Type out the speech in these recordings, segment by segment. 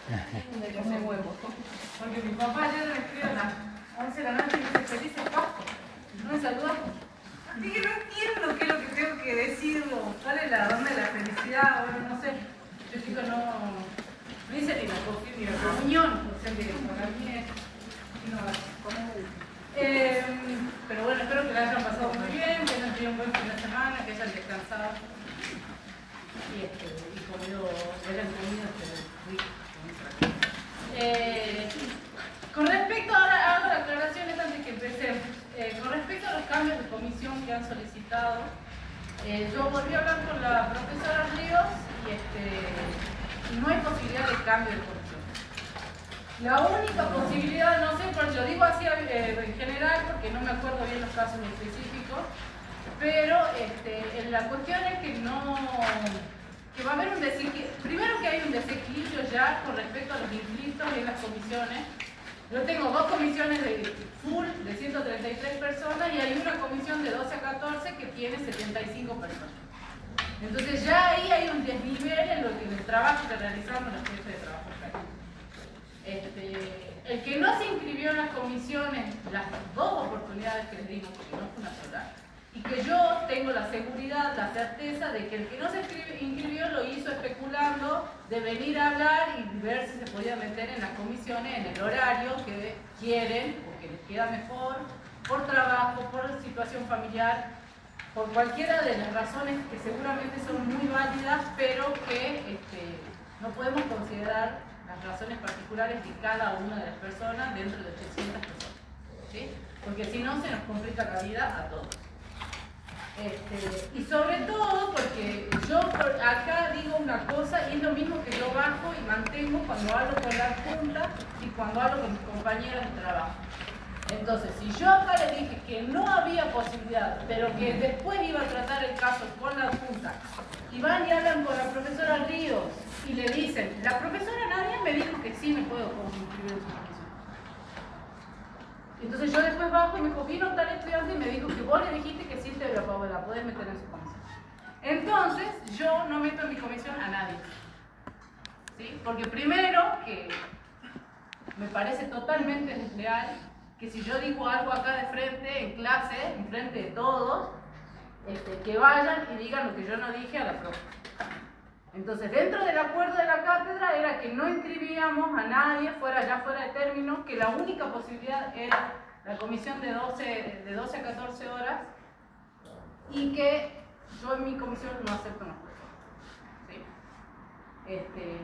Yo me muevo. Porque mi papá ayer me escribió a las 11 de la noche y me dice, feliz Pascua. No me saludó. Dije, no entiendo qué es lo que tengo que decirlo. ¿Cuál es la onda de la felicidad? Bueno, no sé. Yo digo, no hice ni la reunión. O sea, que para mí es... pero bueno, espero que la hayan pasado muy bien, que hayan tenido un buen fin de semana, que hayan descansado y comido, que hayan comido rico. Con respecto, ahora hago las aclaraciones antes que empecemos. Con respecto a los cambios de comisión que han solicitado, yo volví a hablar con la profesora Ríos y no hay posibilidad de cambio de comisión. La única posibilidad, no sé, pero yo digo así en general porque no me acuerdo bien los casos específicos, pero la cuestión es que que va a haber un desequilibrio, primero que hay un desequilibrio ya con respecto a los inscritos en las comisiones. Yo tengo dos comisiones de full de 133 personas y hay una comisión de 12 a 14 que tiene 75 personas. Entonces ya ahí hay un desnivel en el trabajo que realizamos los jefes de trabajo práctico. El que no se inscribió en las comisiones, las dos oportunidades que les dimos, porque no fue una sola, y que yo tengo la seguridad, la certeza de que el que no se inscribió lo hizo especulando de venir a hablar y ver si se podía meter en las comisiones en el horario que quieren, porque les queda mejor, por trabajo, por situación familiar, por cualquiera de las razones que seguramente son muy válidas, pero que no podemos considerar las razones particulares de cada una de las personas dentro de 800 personas, ¿sí? Porque si no se nos complica la vida a todos. Y sobre todo porque yo acá digo una cosa y es lo mismo que yo bajo y mantengo cuando hablo con la Junta y cuando hablo con mis compañeros de trabajo. Entonces, si yo acá les dije que no había posibilidad, pero que después iba a tratar el caso con la Junta, y van y hablan con la profesora Ríos y le dicen, la profesora Nadia me dijo que sí me puedo inscribir en su comisión. Entonces yo después bajo y me dijo, vino tal estudiante y me dijo que vos le dijiste que sí te la podés meter en su comisión. Entonces yo no meto en mi comisión a nadie. ¿Sí? Porque primero que me parece totalmente desleal que si yo digo algo acá de frente, en clase, en frente de todos, que vayan y digan lo que yo no dije a la profe. Entonces, dentro del acuerdo de la cátedra era que no inscribíamos a nadie ya fuera de término, que la única posibilidad era la comisión de 12 a 14 horas y que yo en mi comisión no acepto más personas. ¿Sí?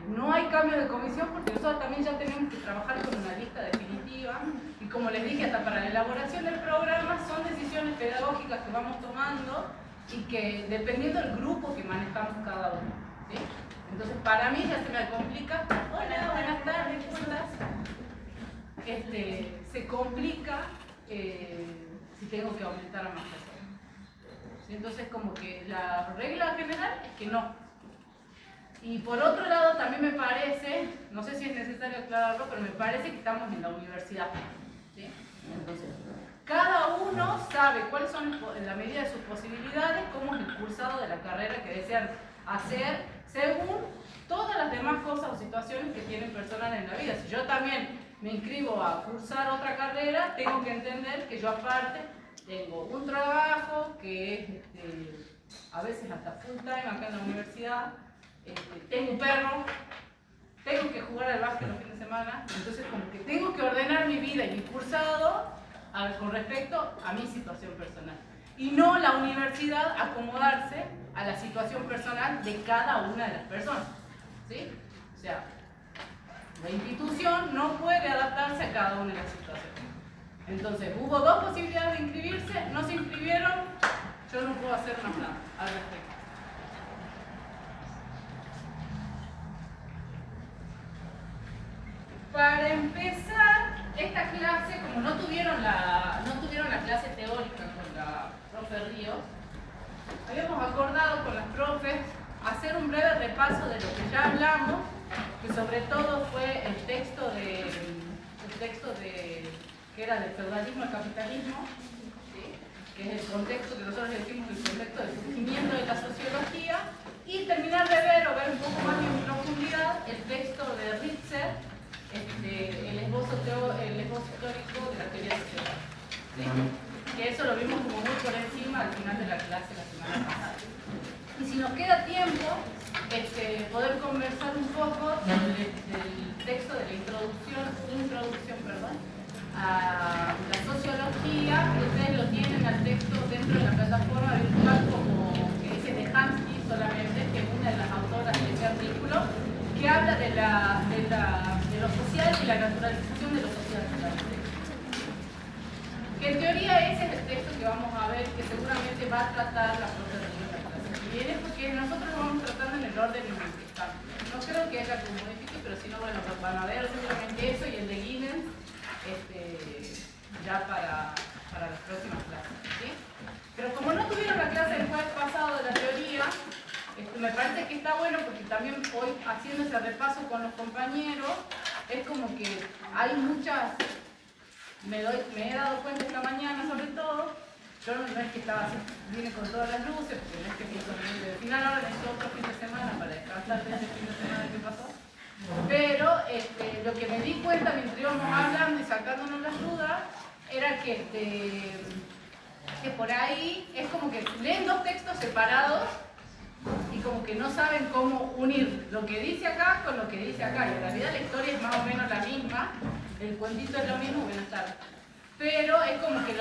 No hay cambio de comisión porque nosotros también ya tenemos que trabajar con una lista definitiva y como les dije, hasta para la elaboración del programa son decisiones pedagógicas que vamos tomando y que dependiendo del grupo que manejamos cada uno. ¿Sí? Entonces para mí ya se me complica. Hola, buenas tardes, ¿cómo estás? Se complica si tengo que aumentar a más personas. ¿Sí? Entonces como que la regla general es que no. Y por otro lado también me parece, no sé si es necesario aclararlo, pero me parece que estamos en la universidad. ¿Sí? Entonces, cada uno sabe cuáles son, en la medida de sus posibilidades, cómo es el cursado de la carrera que desean hacer según todas las demás cosas o situaciones que tienen personas en la vida. Si yo también me inscribo a cursar otra carrera, tengo que entender que yo aparte tengo un trabajo que es a veces hasta full time acá en la universidad, tengo un perro, tengo que jugar al básquet los fines de semana, entonces como que tengo que ordenar mi vida y mi cursado con respecto a mi situación personal. Y no la universidad acomodarse a la situación personal de cada una de las personas. ¿Sí? O sea, la institución no puede adaptarse a cada una de las situaciones. Entonces, hubo dos posibilidades de inscribirse, no se inscribieron, yo no puedo hacer más nada al respecto. Para empezar, esta clase, como no tuvieron la clase teórica con la profe Ríos, habíamos acordado con las profes hacer un breve repaso de lo que ya hablamos, que sobre todo fue el texto que era del feudalismo al capitalismo, ¿sí? Que es el contexto que nosotros decimos el contexto del surgimiento de la sociología, y terminar de ver o ver un poco más en profundidad el texto de Ritzer, el esbozo histórico de la teoría social. ¿Sí? Que eso lo vimos como muy por encima al final de la clase la semana pasada. Y si nos queda tiempo, poder conversar un poco del texto de la introducción a la sociología, que ustedes lo tienen al texto dentro de la plataforma virtual como que dice de Hansky solamente, que es una de las autoras de ese artículo, que habla de lo social y la naturalización de lo social. Que en teoría ese es el texto que vamos a ver, que seguramente va a tratar la propia de la clase que viene, porque nosotros lo vamos tratando en el orden en el que estamos. No creo que haya como modifique, pero si no, bueno, van a ver seguramente eso y el de Giddens ya para las próximas clases. ¿Sí? Pero como no tuvieron la clase el jueves pasado de la teoría, me parece que está bueno porque también hoy haciendo ese repaso con los compañeros, es como que hay muchas, me he dado cuenta esta mañana sobre todo, yo no es que estaba así, vine con todas las luces, porque no es que pienso en el final, ahora necesito otro fin de semana para descansar de ese fin de semana que pasó. Pero lo que me di cuenta mientras íbamos hablando y sacándonos las dudas era que por ahí es como que leen dos textos separados y como que no saben cómo unir lo que dice acá con lo que dice acá. Y en realidad la historia es más o menos la misma, el cuentito es lo mismo, buenas tardes. Pero es como que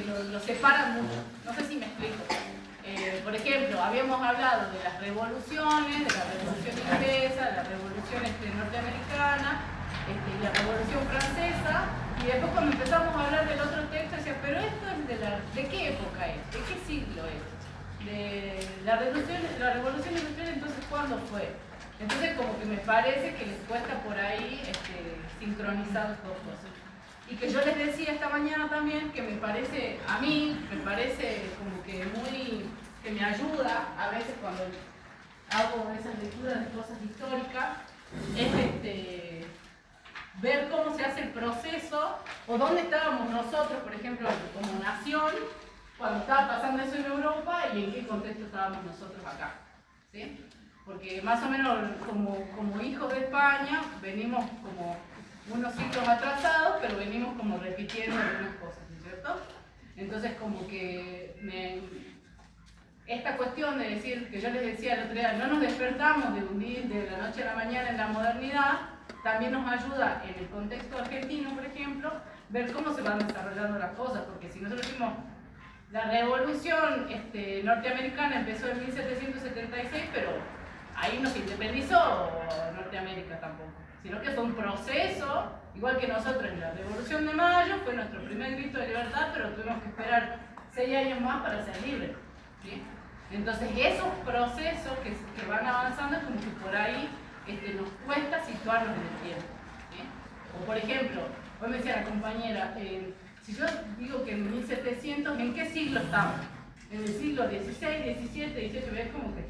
lo separan mucho. No sé si me explico. Por ejemplo, habíamos hablado de las revoluciones, de la revolución inglesa, de la revolución norteamericana, y la revolución francesa, y después cuando empezamos a hablar del otro texto decía, pero esto es ¿de qué época es? ¿De qué siglo es? De la revolución industrial, entonces ¿cuándo fue? Entonces como que me parece que les cuesta por ahí sincronizar las dos cosas. Y que yo les decía esta mañana también que a mí me parece como que que me ayuda a veces cuando hago esas lecturas de cosas históricas, es ver cómo se hace el proceso o dónde estábamos nosotros, por ejemplo, como nación, cuando estaba pasando eso en Europa y en qué contexto estábamos nosotros acá. ¿Sí? Porque más o menos como hijos de España venimos como unos ciclos atrasados, pero venimos como repitiendo algunas cosas, ¿no es cierto? Entonces como que esta cuestión de decir, que yo les decía el otro día, no nos despertamos de la noche a la mañana en la modernidad, también nos ayuda en el contexto argentino, por ejemplo, ver cómo se van desarrollando las cosas, porque si nosotros decimos, la revolución norteamericana empezó en 1776, pero ahí no se independizó Norteamérica tampoco, sino que fue un proceso, igual que nosotros en la Revolución de Mayo, fue nuestro primer grito de libertad, pero tuvimos que esperar 6 años más para ser libres. ¿Sí? Entonces esos procesos que van avanzando, como que por ahí nos cuesta situarnos en el tiempo. ¿Sí? O por ejemplo, hoy me decía la compañera, si yo digo que en 1700, ¿en qué siglo estamos? En el siglo XVI, XVII, XVIII, ¿ves como que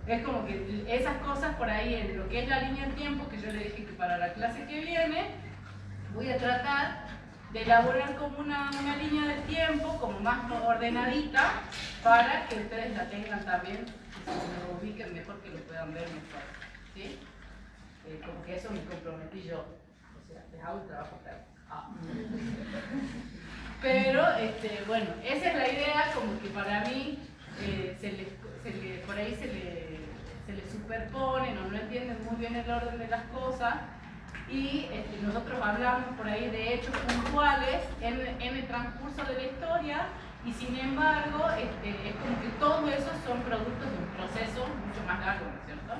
es como que esas cosas por ahí, en lo que es la línea de tiempo, que yo le dije que para la clase que viene voy a tratar de elaborar como una línea de tiempo como más ordenadita para que ustedes la tengan también, que se lo ubiquen mejor, que lo puedan ver mejor. ¿Sí? Como que eso me comprometí yo. O sea, les hago un trabajo pero bueno, esa es la idea, como que para mí por ahí se le superponen o no entienden muy bien el orden de las cosas, y nosotros hablamos por ahí de hechos puntuales en el transcurso de la historia, y sin embargo es como que todo eso son productos de un proceso mucho más largo, ¿no es cierto?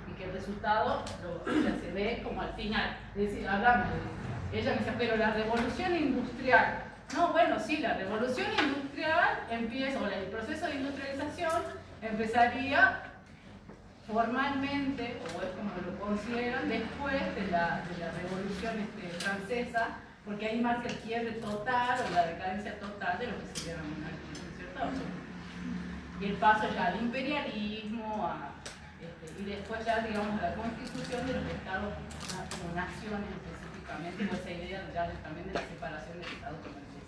Y que el resultado se ve como al final. Es decir, hablamos ella me dice, pero la revolución industrial. No, bueno, sí, la revolución industrial empieza, o el proceso de industrialización empezaría formalmente, o es como lo consideran, después de la revolución francesa, porque ahí marca el quiebre total o la decadencia total de lo que se llama monarquía, ¿no es cierto? Y el paso ya al imperialismo, y después ya, digamos, a la constitución de los estados como naciones específicamente, con esa idea ya también de la separación del estado con el ejército.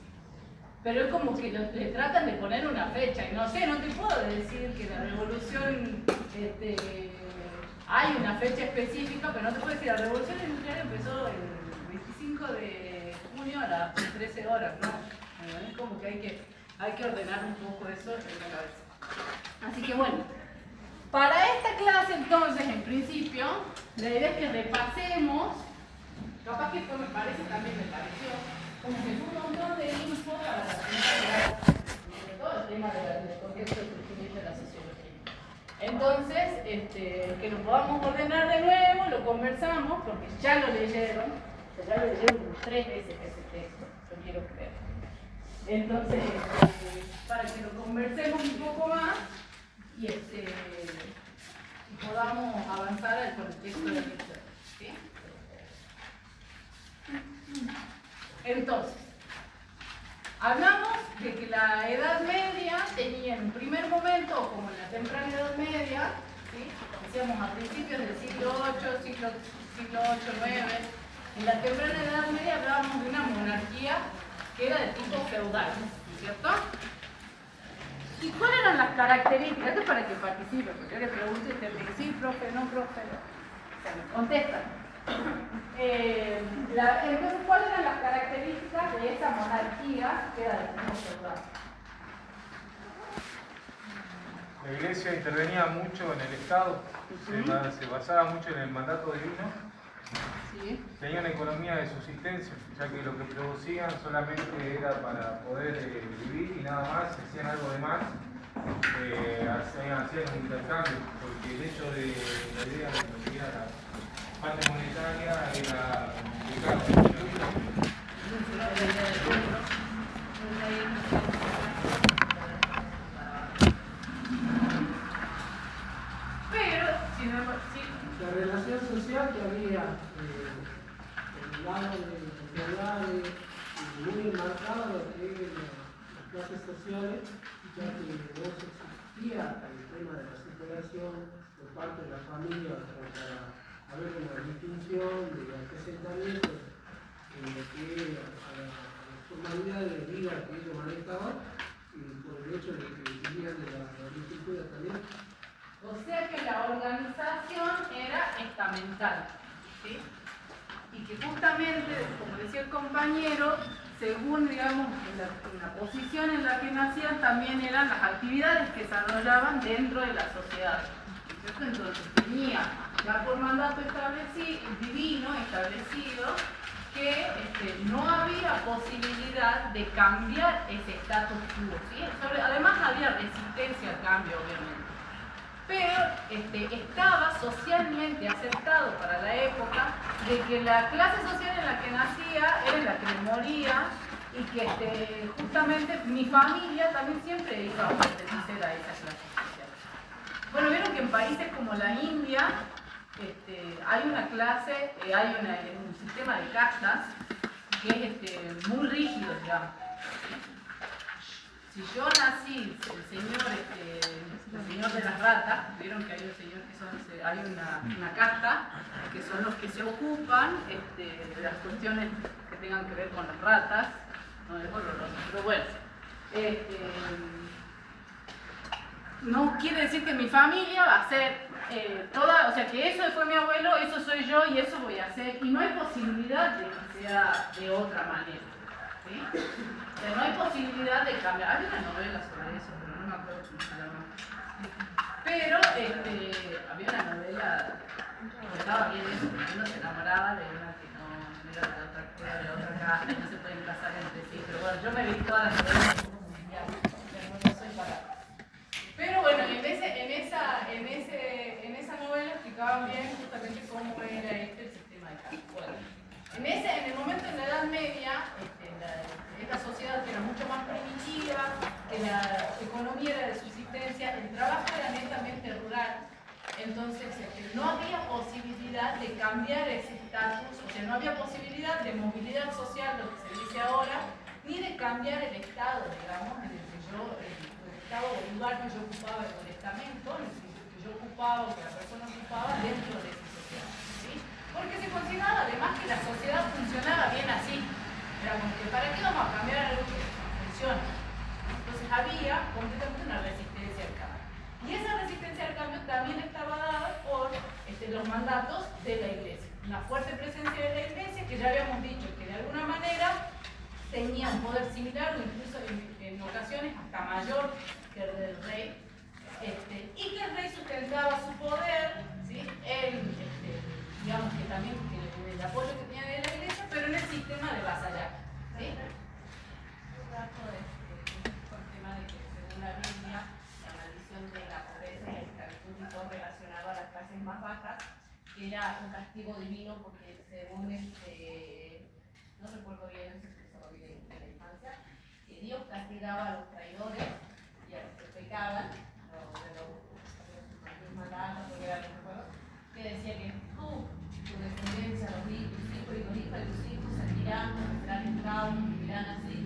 pero es como que le tratan de poner una fecha, y no sé, no te puedo decir que la revolución, hay una fecha específica, pero no te puedo decir, la revolución industrial empezó el 25 de junio a las 13 horas, ¿no? Es como que hay que ordenar un poco eso en la cabeza. Así que bueno, para esta clase entonces, en principio, la idea es que repasemos, capaz que esto me pareció, como que es un montón de info para la primera clase, sobre todo el tema del contexto de crecimiento de la sociología. Entonces, que lo podamos ordenar de nuevo, lo conversamos, porque ya lo leyeron 3 veces ese texto, yo quiero creer. Entonces, para que lo conversemos un poco más y podamos avanzar con el texto de lectura. ¿Sí? Entonces, hablamos de que la Edad Media tenía en un primer momento, como en la temprana Edad Media, ¿sí? Decíamos a principios del siglo VIII, siglo IX, en la temprana Edad Media hablábamos de una monarquía que era de tipo feudal, ¿cierto? ¿Y cuáles eran las características? Esto es para que participe, porque yo le pregunto y usted me dice, sí, profe, no, profe. O sea, me contestan. Entonces, ¿cuáles eran las características de esa monarquía que era de tipo feudal? La Iglesia intervenía mucho en el Estado, se basaba mucho en el mandato divino. Sí. Tenía una economía de subsistencia, ya que lo que producían solamente era para poder vivir y nada más. Si hacían algo de más, hacían un intercambio, porque el hecho de la idea de lo que era la parte monetaria era complicado. Pero, sin embargo, sí. La relación social que había en el lado de las ciudades muy enmarcada lo que es las clases sociales, ya que no se existía el tema de la superación por parte de la familia para haber una distinción de asentamientos en lo que a la formalidad de vida que ellos manejaban y por el hecho de que vivían de la agricultura también. O sea que la organización era estamental, ¿sí? Y que justamente, como decía el compañero, según, digamos, la posición en la que nacían, también eran las actividades que se desarrollaban dentro de la sociedad, ¿cierto? Entonces tenía ya por mandato divino establecido que no había posibilidad de cambiar ese status quo, ¿sí? Además había resistencia al cambio, obviamente. Pero estaba socialmente aceptado para la época de que la clase social en la que nacía era en la que moría y que justamente mi familia también siempre iba a pertenecer a esa clase social. Bueno, vieron que en países como la India hay una clase, hay un sistema de castas que es muy rígido, digamos. Si yo nací, el señor de las ratas, vieron que hay un señor hay una casta, que son los que se ocupan de las cuestiones que tengan que ver con las ratas, no es horroroso, pero bueno. No quiere decir que mi familia va a ser toda, o sea que eso fue mi abuelo, eso soy yo y eso voy a hacer, y no hay posibilidad de que sea de otra manera, ¿sí? O sea, no hay posibilidad de cambiar. Hay una novela sobre eso, pero no me acuerdo cómo se llama. Pero había una novela, estaba bien eso, porque uno se enamoraba de una que no era de la otra, era de la otra casa y no se pueden casar entre sí. Pero bueno, yo me vi todas las novelas mundiales, no soy para. Pero bueno, en esa novela explicaban bien justamente cómo era el sistema de casa. Bueno, en el momento de la Edad Media, esta sociedad que era mucho más primitiva, que la economía era de subsistencia, el trabajo era netamente rural, entonces no había posibilidad de cambiar ese estatus, o sea, no había posibilidad de movilidad social, lo que se dice ahora, ni de cambiar el estado, digamos, en el que el estado o el lugar que yo ocupaba, el estamento, el que yo ocupaba o que la persona ocupaba dentro de esa sociedad, ¿sí? Porque se consideraba además que la sociedad funcionaba bien así. Era como que, ¿para qué vamos a cambiar algo que funciona? una fuerte presencia de la iglesia, que ya habíamos dicho que de alguna manera tenía un poder similar o incluso en ocasiones hasta mayor que el del rey, y que el rey sustentaba su poder, ¿sí? Digamos que también el apoyo que tenía de la iglesia, pero en el sistema de vasallaje, ¿sí? Con el tema de que según la Biblia, la maldición de la pobreza y la esclavitud y todo relacionado a las clases más bajas, que era un castigo divino porque según no recuerdo bien, eso lo vi de la infancia, que Dios castigaba a los traidores y a los que pecaban, que decía que tú, tu descendencia, tus hijos y los hijos de tus hijos servirán, serán esclavos, vivirán así,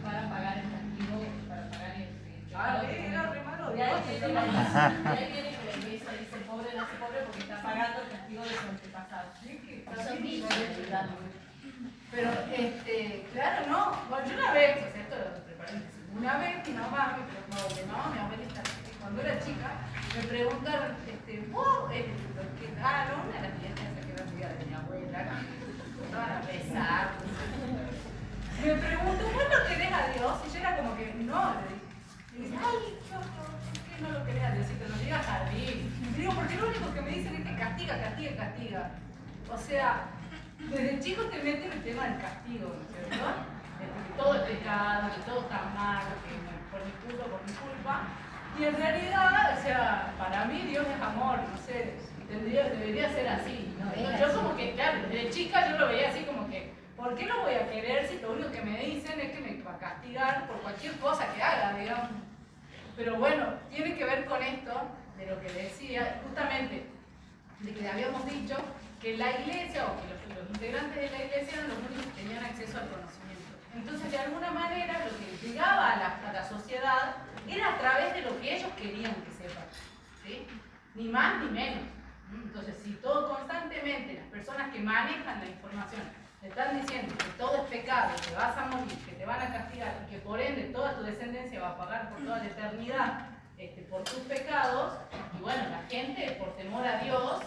para pagar el castigo, para pagar el era re malo. y ahí viene que la iglesia dice el pobre nace pobre porque está pagando el castigo de su antepasado. Son mitos, ¿verdad? Pero, claro, no. Bueno, yo una vez, o sea, esto lo preparé, una vez mi mamá me preguntó, mi abuelita, cuando era chica, me preguntaron, ¿vos? No, una de las clientes que era amiga de mi abuela, estaban a besar. Me preguntó, ¿vos no querés a Dios? Y yo era como que, no, le dije. Y dice, ay, ¿por qué no lo querés a Dios? Y te lo diga a jardín. Y digo, porque lo único que me dicen es que castiga, castiga, castiga. O sea, desde chico te meten el tema del castigo, ¿no es cierto? Que todo es pecado, que todo está mal, que por mi culpa, por mi culpa. Y en realidad, o sea, para mí Dios es amor, no sé, debería ser así. Yo como que, claro, de chica yo lo veía así como que, ¿por qué lo voy a querer si lo único que me dicen es que me va a castigar por cualquier cosa que haga, digamos? Pero bueno, tiene que ver con esto, de lo que decía, justamente, de que habíamos dicho que la iglesia, o que los integrantes de la iglesia eran los únicos que tenían acceso al conocimiento. Entonces, de alguna manera, lo que llegaba a la sociedad era a través de lo que ellos querían que sepan, ¿sí? Ni más ni menos. Entonces, si todo constantemente, las personas que manejan la información, te están diciendo que todo es pecado, que vas a morir, que te van a castigar y que por ende toda tu descendencia va a pagar por toda la eternidad por tus pecados, y bueno, la gente, por temor a Dios,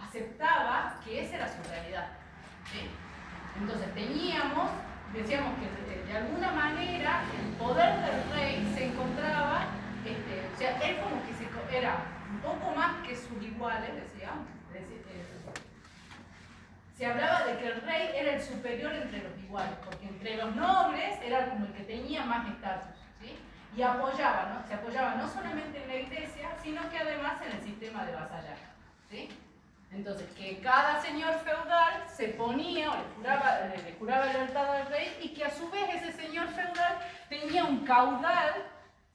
aceptaba que esa era su realidad, ¿sí? Entonces, decíamos que de alguna manera el poder del rey se encontraba, o sea, él como que era un poco más que sus iguales, decíamos. Se hablaba de que el rey era el superior entre los iguales, porque entre los nobles era como el que tenía más estatus, ¿sí? Y se apoyaba no solamente en la iglesia, sino que además en el sistema de vasallaje, ¿sí? Entonces, que cada señor feudal se ponía o le juraba lealtad al rey, y que a su vez ese señor feudal tenía un caudal,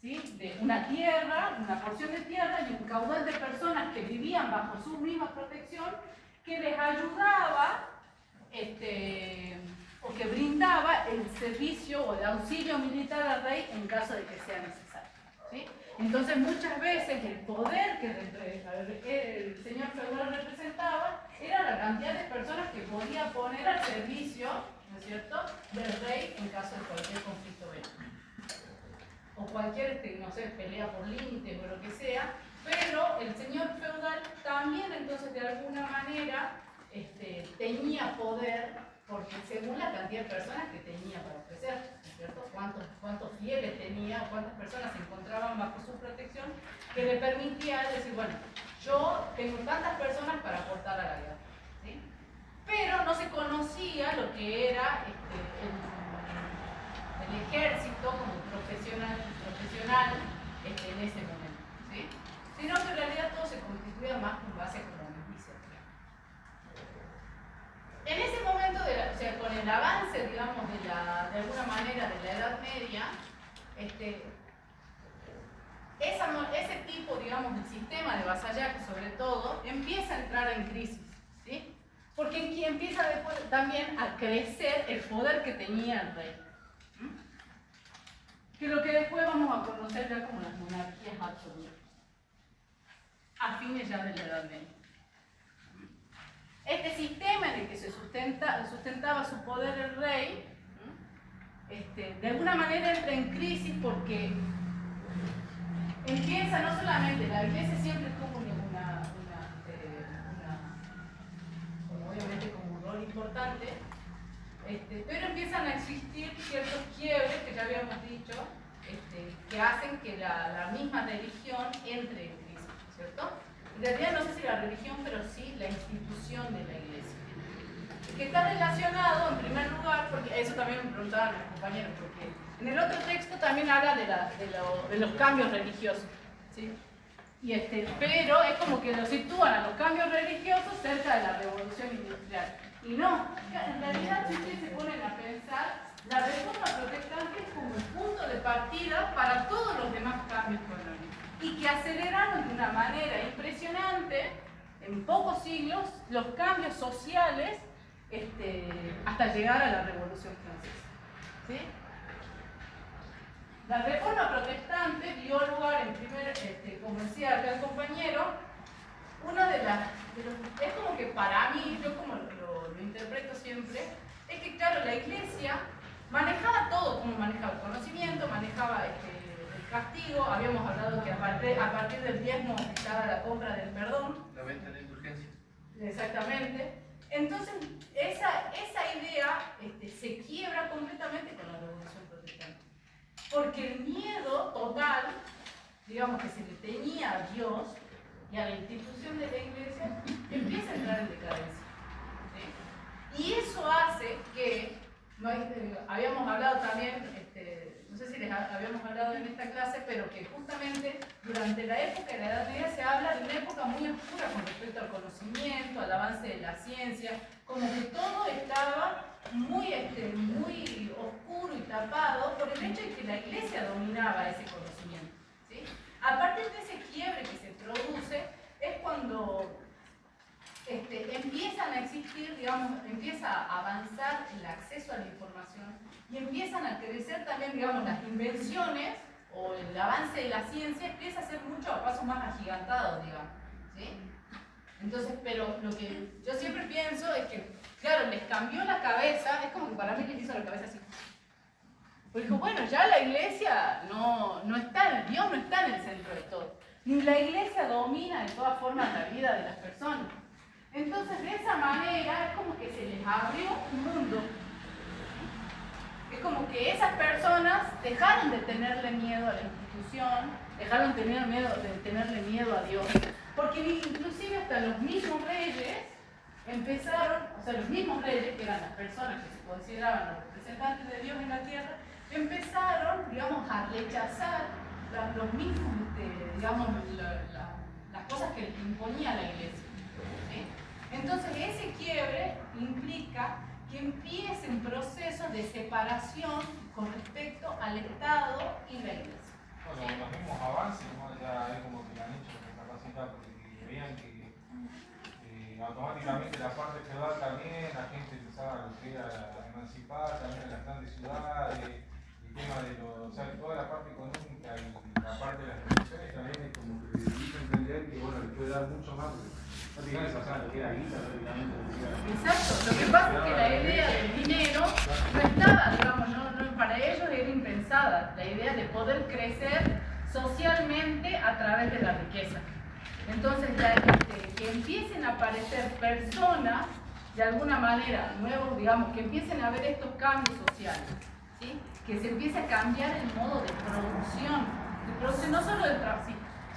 ¿sí? De una tierra, una porción de tierra y un caudal de personas que vivían bajo su misma protección, que les ayudaba o que brindaba el servicio o el auxilio militar al rey en caso de que sea necesario, ¿sí? Entonces muchas veces el poder que el señor feudal representaba era la cantidad de personas que podía poner al servicio, ¿no es cierto?, del rey en caso de cualquier conflicto bélico. O cualquier, no sé, pelea por límites o lo que sea, pero el señor feudal también entonces de alguna manera tenía poder, porque según la cantidad de personas que tenía para ofrecer, ¿no es cierto?, cuántos fieles tenía, o cuántas personas se encontraban bajo su protección, que le permitía decir, bueno, yo tengo tantas personas para aportar a la guerra, ¿sí? Pero no se conocía lo que era el ejército como profesional en ese momento, ¿sí? Sino que en realidad todo se constituía más con base con la milicia. En ese momento, o sea, con el avance, digamos, de alguna manera de la Edad Media, ese tipo, digamos, de sistema de vasallaje, sobre todo, empieza a entrar en crisis, ¿sí? Porque aquí empieza después también a crecer el poder que tenía el rey. Que lo que después vamos a conocer ya como las monarquías absolutas, a fines ya de la Edad Media. Este sistema en el que se sustentaba su poder el rey, de alguna manera entra en crisis porque empieza no solamente, la iglesia siempre tuvo importante, pero empiezan a existir ciertos quiebres que ya habíamos dicho, que hacen que la misma religión entre en crisis, ¿cierto? En realidad no sé si la religión, pero sí la institución de la iglesia. Que está relacionado, en primer lugar, porque eso también me preguntaban los compañeros, porque en el otro texto también habla de los cambios religiosos, ¿sí? Pero es como que lo sitúan a los cambios religiosos cerca de la revolución industrial. Y no, en realidad si ustedes se ponen a pensar, la reforma protestante es como el punto de partida para todos los demás cambios económicos y que aceleraron de una manera impresionante en pocos siglos los cambios sociales hasta llegar a la Revolución Francesa, ¿sí? La reforma protestante dio lugar en primer, como decía acá el compañero, una de las, es como que para mí, yo como lo interpreto siempre, es que claro, la iglesia manejaba todo, como manejaba el conocimiento, manejaba el castigo, habíamos hablado que a partir del diezmo estaba la compra del perdón. La venta de la indulgencia. Exactamente. Entonces, esa idea se quiebra completamente con la Revolución Protestante. Porque el miedo total, digamos, que se le tenía a Dios y a la institución de la iglesia, empieza a entrar en decadencia, ¿sí? Y eso hace que, habíamos hablado también, no sé si les habíamos hablado en esta clase, pero que justamente durante la época de la Edad Media se habla de una época muy oscura con respecto al conocimiento, al avance de la ciencia, como que todo estaba muy oscuro y tapado por el hecho de que la iglesia dominaba ese conocimiento, ¿sí? A partir de ese quiebre que se produce es cuando empiezan a existir, digamos, empieza a avanzar el acceso a la información y empiezan a crecer también, digamos, las invenciones o el avance de la ciencia empieza a ser mucho a pasos más agigantados, digamos, ¿sí? Entonces, pero lo que yo siempre pienso es que, claro, les cambió la cabeza, es como que para mí les hizo la cabeza así. Porque dijo, bueno, ya la iglesia no está, Dios no está en el centro de todo. Ni la iglesia domina de todas formas la vida de las personas. Entonces, de esa manera, es como que se les abrió un mundo. Es como que esas personas dejaron de tenerle miedo a la institución, dejaron de tenerle miedo a Dios. Porque inclusive hasta los mismos reyes empezaron, o sea, los mismos reyes, que eran las personas que se consideraban los representantes de Dios en la tierra, empezaron, digamos, a rechazar los mismos, digamos, las cosas que les imponía la iglesia, ¿sí? Entonces, ese quiebre implica que empiecen procesos de separación con respecto al Estado y la iglesia. Bueno, los mismos avances, ¿no? Ya es como que han hecho recapacitar, porque veían que automáticamente la parte feudal también, la gente empezaba a emancipar, también en las grandes ciudades, el tema de o sea, toda la parte económica y la parte de las tradiciones también es como que hizo entender que, bueno, le puede dar mucho más. Prácticamente pasaban lo que era guita, prácticamente. Exacto, lo que pasa es que la idea del dinero no estaba, digamos, para ellos era impensada, la idea de poder crecer socialmente a través de la riqueza. Entonces, que empiecen a aparecer personas, de alguna manera, nuevos, digamos, que empiecen a haber estos cambios sociales, ¿sí? Que se empiece a cambiar el modo de producción no solo del trabajo.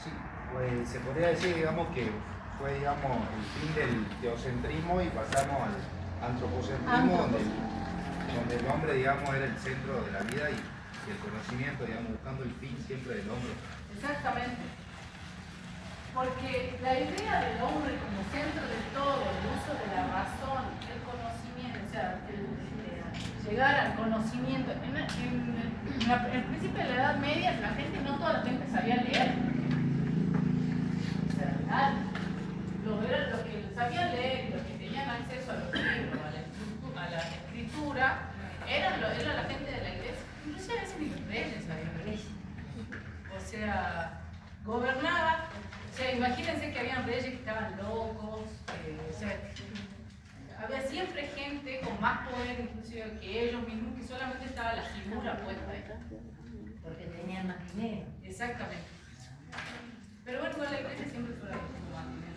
Sí, pues se podría decir, digamos, que fue, digamos, el fin del teocentrismo y pasamos al antropocentrismo, donde el hombre, digamos, era el centro de la vida y el conocimiento, digamos, buscando el fin siempre del hombre. Exactamente. Porque la idea del hombre como centro de todo, el uso de la razón, el conocimiento, o sea, llegar al conocimiento. En principio de la Edad Media, no toda la gente sabía leer. O sea, los que sabían leer, los que tenían acceso a los libros, a la escritura, era la gente de la iglesia. Inclusive a veces ni los reyes sabían leer. O sea, gobernaba. O sea, imagínense que habían reyes que estaban locos, o sea, había siempre gente con más poder inclusive que ellos mismos, que solamente estaba la figura puesta ahí. Porque tenían más dinero. Exactamente. Pero bueno, igual la iglesia siempre fue la que tuvo más dinero.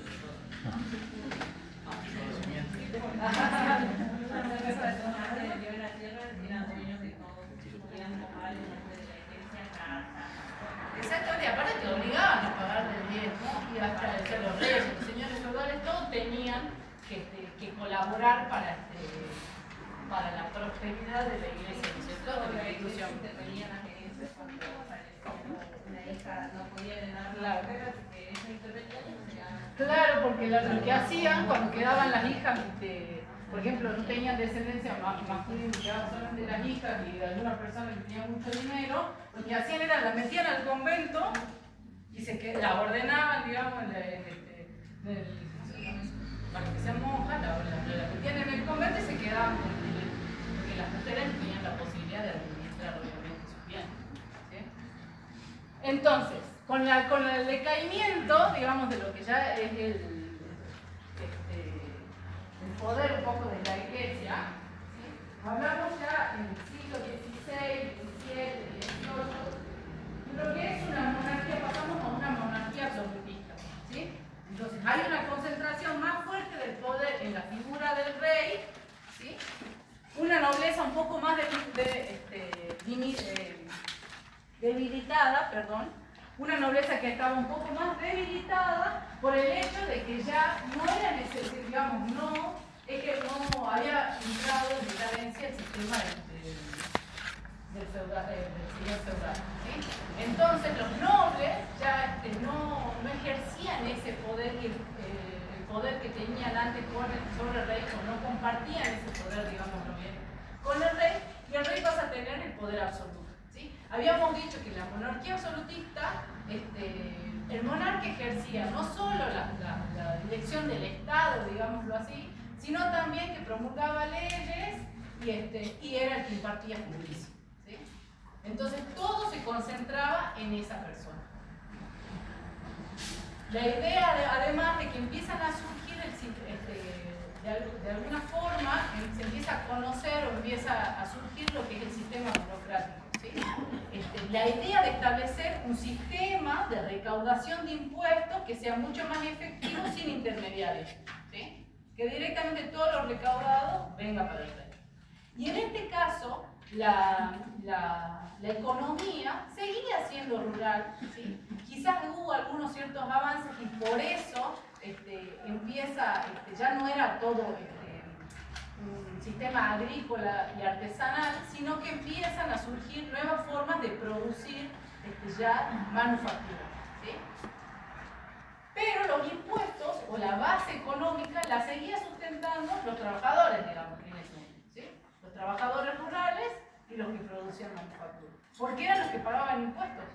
laborar para la prosperidad de la iglesia, ¿no es cierto? De la institución. Intervenían las gerencias cuando una hija no podía heredar Claro. la carrera, porque ellos intervenían y se ganaban. Claro, porque lo que hacían cuando quedaban las hijas, por ejemplo, no tenían descendencia masculina, quedaban solamente las hijas y de alguna persona que tenía mucho dinero, lo que hacían era las metían al convento y la ordenaban, digamos, para que sean monjas, la metían en el convento y se quedaban con él, porque las mujeres tenían la posibilidad de administrar obviamente sus bienes. ¿Sí? Entonces, con el decaimiento, digamos, de lo que ya es el poder un poco de la iglesia, ¿sí? Hablamos ya en el siglo XVI, XVII, XVIII, lo que es una monarquía, pasamos a una monarquía absolutista, ¿sí? Entonces hay una concentración más fuerte del poder en la figura del rey, ¿sí? Una nobleza un poco más debilitada, una nobleza que estaba un poco más debilitada por el hecho de que ya no era necesario, digamos, es que no había entrado en decadencia el sistema del señor feudal, ¿sí? Entonces los nobles ya no ejercían ese poder, el poder que tenían antes sobre el rey, o no compartían ese poder, digámoslo bien, con el rey, y el rey pasa a tener el poder absoluto. ¿Sí? Habíamos dicho que la monarquía absolutista, el monarca ejercía no solo la dirección del Estado, digámoslo así, sino también que promulgaba leyes y era el que impartía justicia. ¿Sí? Entonces todo se concentraba en esa persona. La idea, además de que empiezan a surgir de alguna forma, se empieza a conocer o empieza a surgir lo que es el sistema burocrático. ¿Sí? La idea de establecer un sistema de recaudación de impuestos que sea mucho más efectivo sin intermediarios, ¿sí? Que directamente todo lo recaudado venga para el rey. Y en este caso, la economía seguía siendo rural, ¿sí? Quizás hubo algunos ciertos avances y por eso empieza, ya no era todo un sistema agrícola y artesanal, sino que empiezan a surgir nuevas formas de producir ya manufactura. ¿Sí? Pero los impuestos o la base económica la seguía sustentando los trabajadores, digamos, en ese momento, ¿sí? Los trabajadores rurales y los que producían manufactura. Porque eran los que pagaban impuestos.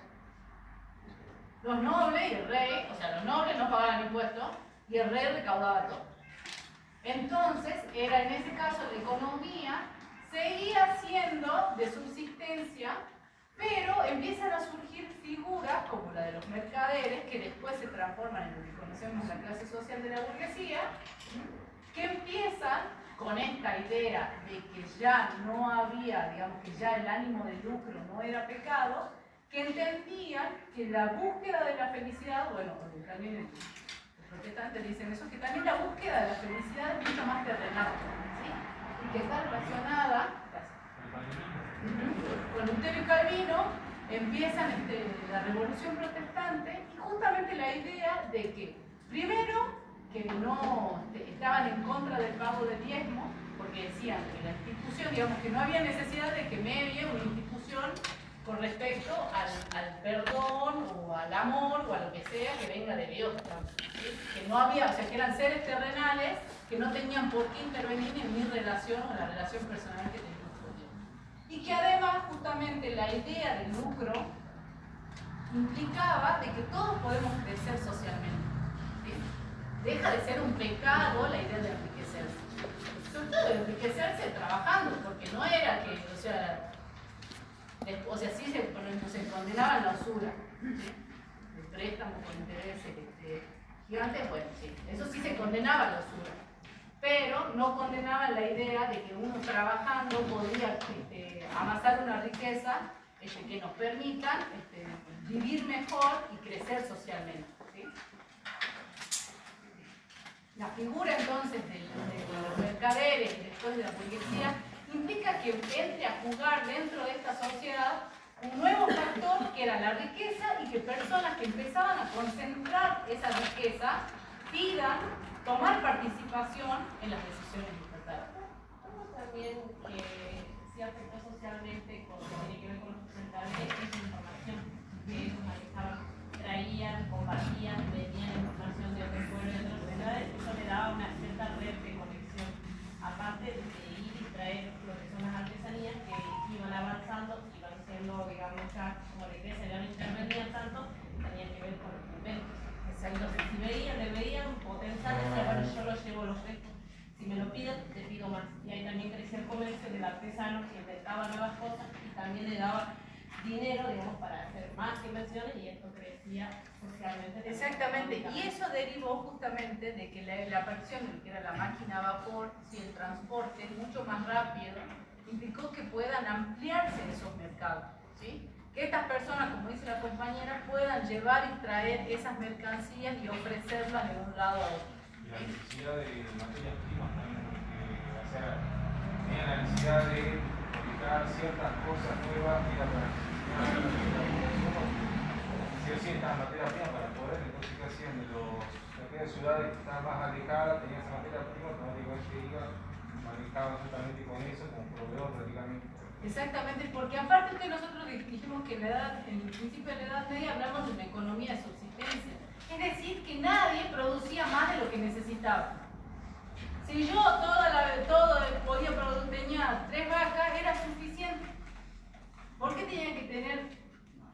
Los nobles y el rey, o sea, los nobles no pagaban impuestos y el rey recaudaba todo. Entonces, era en ese caso la economía seguía siendo de subsistencia, pero empiezan a surgir figuras como la de los mercaderes, que después se transforman en lo que conocemos la clase social de la burguesía, que empiezan con esta idea de que ya no había, digamos, que ya el ánimo de lucro no era pecado, que entendían que la búsqueda de la felicidad, bueno, también los protestantes dicen eso, que también la búsqueda de la felicidad es mucho más terrenal, ¿sí? Y que está relacionada con Lutero y Calvino, empiezan la revolución protestante y justamente la idea de que, primero, que no estaban en contra del pago de diezmo, porque decían que la institución, digamos, que no había necesidad de que medie una institución con respecto al perdón o al amor o a lo que sea que venga de Dios, ¿sí? Que no había, o sea, que eran seres terrenales que no tenían por qué intervenir en mi relación o la relación personal que teníamos con Dios. Y que además, justamente, la idea del lucro implicaba de que todos podemos crecer socialmente, ¿sí? Deja de ser un pecado la idea de enriquecerse, sobre todo de enriquecerse trabajando, porque no era que, o sea sí se condenaba la usura, ¿sí? El préstamo con intereses gigantes, bueno, sí, eso sí se condenaba la usura, pero no condenaban la idea de que uno trabajando podría amasar una riqueza que nos permitan vivir mejor y crecer socialmente, ¿sí? La figura entonces de los mercaderes y después de la burguesía implica que entre a jugar dentro de esta sociedad un nuevo factor que era la riqueza y que personas que empezaban a concentrar esa riqueza pidan tomar participación en las decisiones estatales. También que sí afectó socialmente con lo que tiene que ver con los porcentajes es información que ellos manejaban, traían, compartían, vendían información de otros pueblos y de otras ciudades, eso le daba una cierta red de conexión, aparte de ir y traer lo que son las artesanías que iban avanzando, iban siendo, digamos, ya como la iglesia ya no intervenía tanto, tenían que ver con los conventos. Entonces, si le veían potencial, decía, bueno, yo lo llevo los restos. Si me lo piden, te pido más. Y ahí también crecía el comercio del artesano que inventaba nuevas cosas y también le daba dinero, digamos, para hacer más inversiones y esto crecía socialmente. Exactamente, y eso derivó justamente de que la aparición de lo que era la máquina a vapor y el transporte mucho más rápido implicó que puedan ampliarse esos mercados, ¿sí? Que estas personas, como dice la compañera, puedan llevar y traer esas mercancías y ofrecerlas de un lado a otro. Y la necesidad de materias primas también, porque o sea, tenía la necesidad de fabricar ciertas cosas nuevas que eran para sí o sí estaban materias primas para poder, entonces ¿qué hacían? Aquellas ciudades que estaban más alejadas tenían esa materia prima, automáticamente iban, manejaban justamente con eso como proveedor prácticamente. Exactamente, porque aparte que nosotros dijimos que en el principio de la Edad Media hablamos de una economía de subsistencia, es decir, que nadie producía más de lo que necesitaba. Si yo podía producir, tenía 3 vacas, era suficiente. ¿Por qué tenía que tener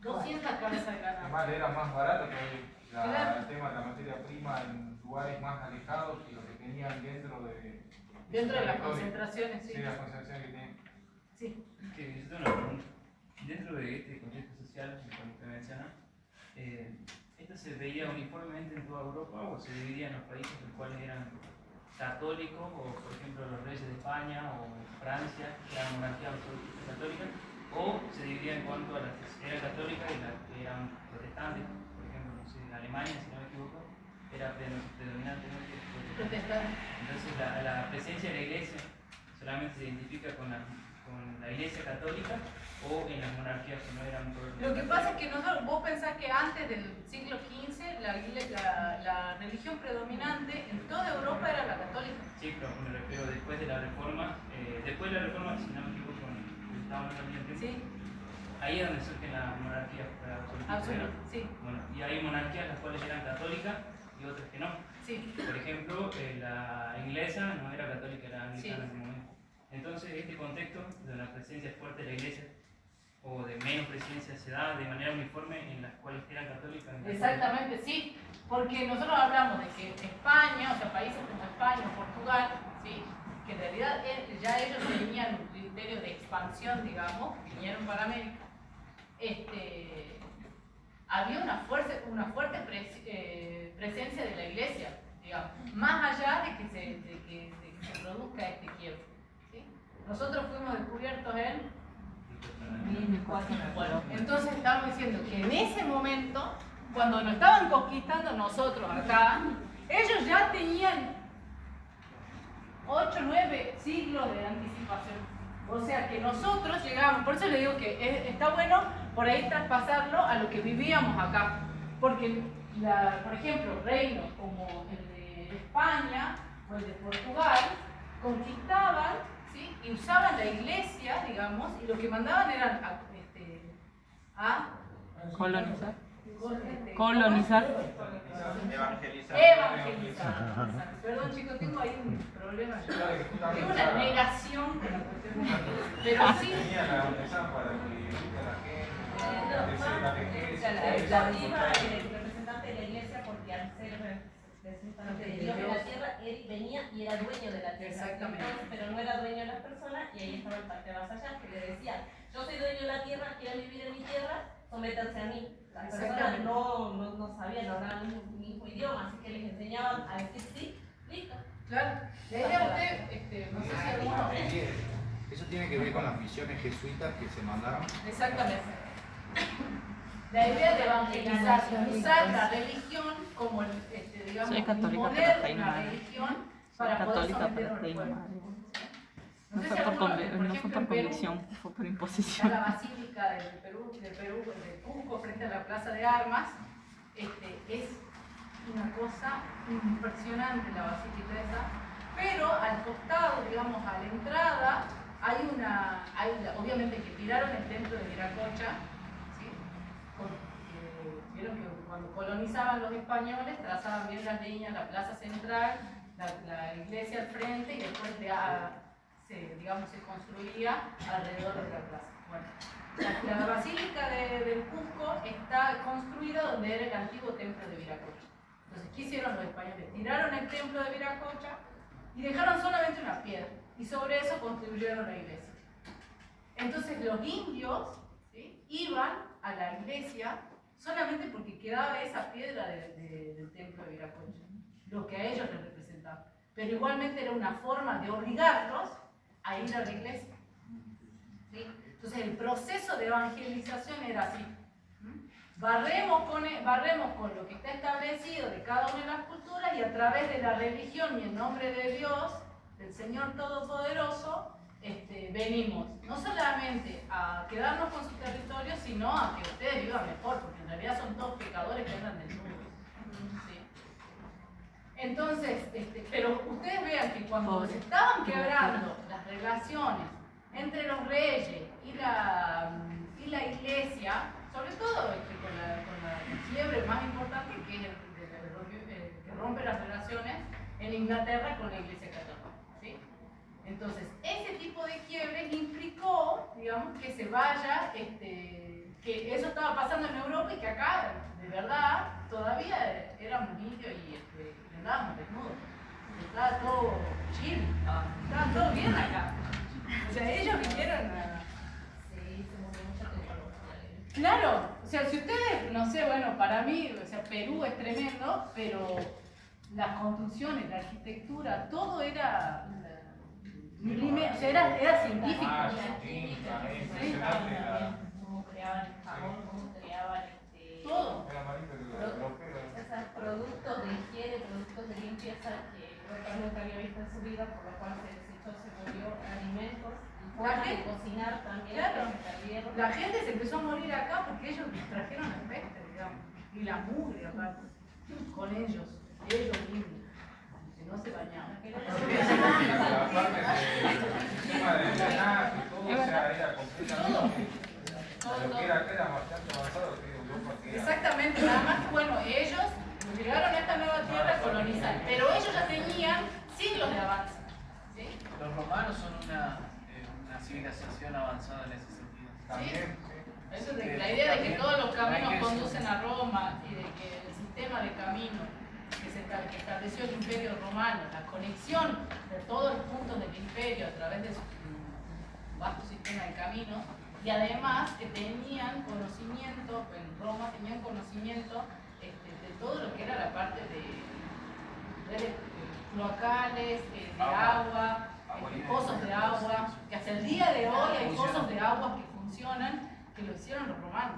200 cabezas de ganado? Además era más barato que Claro. el tema de la materia prima en lugares más alejados que lo que tenían dentro de Las concentraciones, sí. Sí, las concentraciones que tenían. Sí. Yo tengo una pregunta. Dentro de este contexto social, como usted menciona, ¿esto se veía uniformemente en toda Europa o se dividía en los países los cuales eran católicos, o por ejemplo los reyes de España o Francia, que eran monarquías católicas, o se dividía en cuanto a las que eran católicas y las que eran protestantes? Por ejemplo, no sé, en Alemania, si no me equivoco, era predominantemente protestante. Entonces la presencia de la iglesia solamente se identifica con la iglesia católica o en las monarquías que no eran Lo que pasa es que vos pensás que antes del siglo XV la religión predominante en toda Europa era la católica. Sí, pero me refiero después de la reforma, si no me equivoco, estaba hablando bien tiempo. Sí, Ahí es donde surgen las monarquías absolutamente, sí. Bueno, y hay monarquías las cuales eran católicas y otras que no. Sí. Por ejemplo, la inglesa no era católica, era anglicana Sí. en ese momento. Entonces, este contexto de una presencia fuerte de la iglesia o de menos presencia se da de manera uniforme en las cuales eran católicas. Exactamente, sí. Porque nosotros hablamos de que España, o sea, países como España o Portugal, ¿sí? Que en realidad ya ellos tenían un criterio de expansión, digamos, vinieron para América. Había una fuerte presencia de la iglesia, digamos, más allá de que se produzca este quiebre. ¿Sí? Nosotros fuimos descubiertos en 1400. Entonces estamos diciendo que en ese momento, cuando nos estaban conquistando nosotros acá, ellos ya tenían 8 o 9 siglos de anticipación. O sea que nosotros llegamos, por eso le digo que está bueno por ahí traspasarlo a lo que vivíamos acá. Porque, por ejemplo, reinos como el de España o el de Portugal conquistaban, ¿sí? Y usaban la iglesia, digamos, y lo que mandaban eran a colonizar. Colonizar. Evangelizar. Perdón chicos, tengo ahí un problema. Claro, que justamente Tengo una negación con la cuestión. Pero sí. Tenía la organización para que invite a la gente, El representante de la iglesia, porque al ser representante de Dios de la tierra, él venía y era dueño de la tierra. Exactamente. Entonces, pero no era dueño de las personas, y ahí estaba el parte más allá, que le decían: yo soy dueño de la tierra, quieren vivir en mi tierra, sométanse a mí. Las personas no sabían, no hablaban el mismo idioma, así que les enseñaban a decir sí, listo. Claro. La idea usted, no sé si alguno. Eso tiene que ver con las misiones jesuitas que se mandaron. Exactamente. La idea de evangelizar, usar la religión como, digamos, Soy católica, pero imponer hasta ahí una nomás. religión Soy para poder católica, someter pero a hasta ahí un pueblo. nomás. No No sé fue si por, alguno, no fue ejemplo, por en Perú, convicción, fue por está imposición. la Basílica de Cusco frente a la Plaza de Armas, es una cosa impresionante la basílica esa, pero al costado, digamos, a la entrada, obviamente que tiraron el templo de Viracocha, ¿sí? Vieron que cuando colonizaban los españoles trazaban bien las líneas, la plaza central, la iglesia al frente y después se construía alrededor de la plaza. Bueno, la basílica del Cusco está construida donde era el antiguo templo de Viracocha. Entonces, ¿qué hicieron los españoles? Tiraron el templo de Viracocha y dejaron solamente una piedra, y sobre eso construyeron la iglesia. Entonces los indios, ¿sí?, iban a la iglesia solamente porque quedaba esa piedra del templo de Viracocha, lo que a ellos les representaba. Pero igualmente era una forma de obligarlos a ir a la iglesia, ¿sí? Entonces el proceso de evangelización era así. Barremos con lo que está establecido de cada una de las culturas y a través de la religión y en nombre de Dios, del Señor Todopoderoso, venimos no solamente a quedarnos con su territorio, sino a que ustedes vivan mejor, porque en realidad son todos pecadores que andan desnudos. ¿Sí? Entonces, pero ustedes vean que cuando se estaban quebrando las relaciones entre los reyes y la iglesia, sobre todo con la quiebre más importante que es que rompe las relaciones en Inglaterra con la iglesia católica, ¿sí? Entonces, ese tipo de quiebres implicó, digamos, que se vaya, que eso estaba pasando en Europa y que acá, de verdad, todavía éramos indios y andábamos desnudos. Estaba todo chill, estaba todo bien acá. O sea, ellos vinieron a... Claro, o sea, si ustedes, no sé, bueno, para mí, o sea, Perú es tremendo, pero las construcciones, la arquitectura, todo era, o sea, era científico. Cómo creaban el jabón, cómo creaban todo. Productos de higiene, productos de limpieza que Roca nunca había visto en su vida, por lo cual se desechó, se volvió alimentos. Formas de cocinar también, claro, que se perdieron. La gente se empezó a morir acá porque ellos trajeron el peste, digamos, y la mugre aparte, con ellos mismos, que no se bañaban. La parte del sistema de drenaje y todo, o sea, era completamente lo que era bastante avanzado que Europa. Exactamente, nada más que bueno, ellos llegaron a esta nueva tierra a colonizar, pero ellos ya tenían siglos de avance, ¿sí? Los romanos son una civilización avanzada en ese sentido. También, sí. Eso es la idea de que todos los caminos conducen a Roma y de que el sistema de caminos que estableció el Imperio Romano, la conexión de todos los puntos del imperio a través de su vasto sistema de caminos, y además que tenían conocimiento, en Roma tenían conocimiento de todo lo que era la parte de cloacales, de agua, pozos de agua, que hasta el día de hoy hay pozos de agua que funcionan, que lo hicieron los romanos.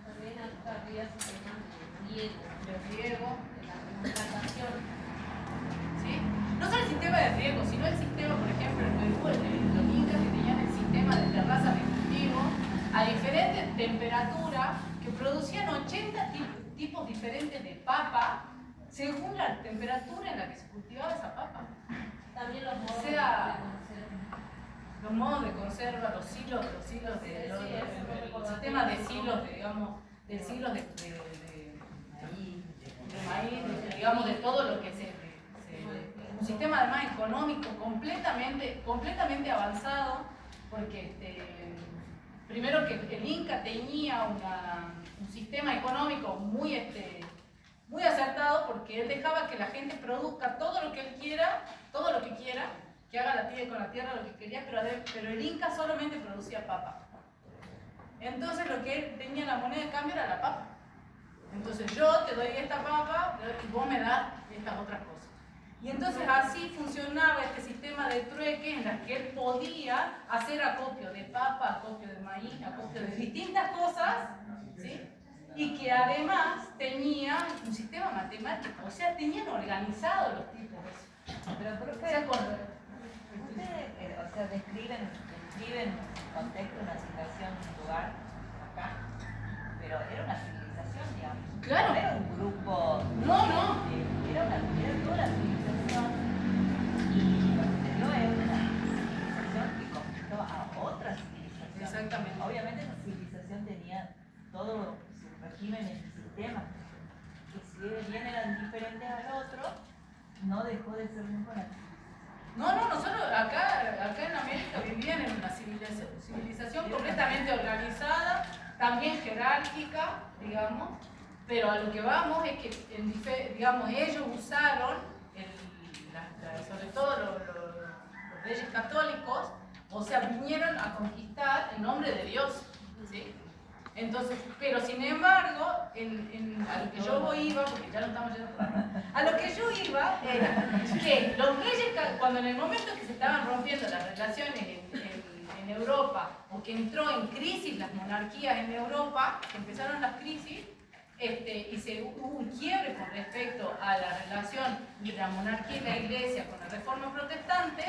También había sistemas De riego, de la plantación. ¿sí? No solo el sistema de riego, sino el sistema, por ejemplo, en Perú, los incas que tenían el sistema de terrazas de cultivo a diferentes temperaturas que producían 80 tipos diferentes de papa según la temperatura en la que se cultivaba esa papa. También los modos los modos de conserva, los silos el sistema de silos, de silos de maíz, digamos, de todo lo que un sistema además económico completamente avanzado, porque primero que el Inca tenía un sistema económico muy acertado, porque él dejaba que la gente produzca todo lo que él quiera, que haga con la tierra lo que quería, pero el Inca solamente producía papa. Entonces lo que él tenía la moneda de cambio era la papa. Entonces yo te doy esta papa y vos me das estas otras cosas. Y entonces así funcionaba este sistema de trueque en el que él podía hacer acopio de papa, acopio de maíz, acopio de distintas cosas, ¿sí? Y que además tenía un sistema matemático, o sea, tenían organizados los tipos. Pero ¿por qué? Ustedes describen el contexto, una situación, un lugar acá, pero era una civilización, digamos. Claro. No era un grupo todo su régimen y su sistema. Que si bien eran diferentes al otro, no dejó de ser nunca una civilización. No, nosotros acá en América vivían en una civilización completamente organizada, también jerárquica, digamos, pero a lo que vamos es que, digamos, ellos usaron, sobre todo los reyes católicos, o sea, vinieron a conquistar en nombre de Dios, ¿sí? Entonces, pero sin embargo, a lo que yo iba, porque ya no estamos yendo por acá, a lo que yo iba era que los reyes, cuando en el momento que se estaban rompiendo las relaciones en Europa, o que entró en crisis las monarquías en Europa, que empezaron las crisis, y hubo un quiebre con respecto a la relación de la monarquía y la iglesia con la reforma protestante,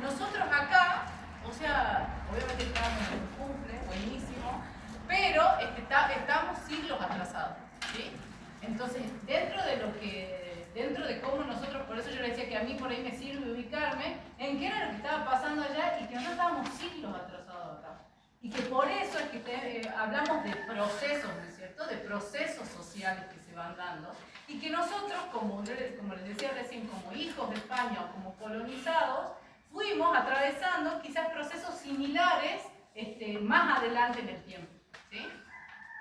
nosotros acá, o sea, obviamente estábamos en el cumple, buenísimo, pero estamos siglos atrasados, ¿sí? Entonces, dentro de cómo nosotros, por eso yo le decía que a mí por ahí me sirve ubicarme en qué era lo que estaba pasando allá y que nosotros estábamos siglos atrasados acá. Y que por eso es que hablamos de procesos, ¿no es cierto? De procesos sociales que se van dando. Y que nosotros, como les decía recién, como hijos de España o como colonizados, fuimos atravesando quizás procesos similares más adelante en el tiempo, ¿sí?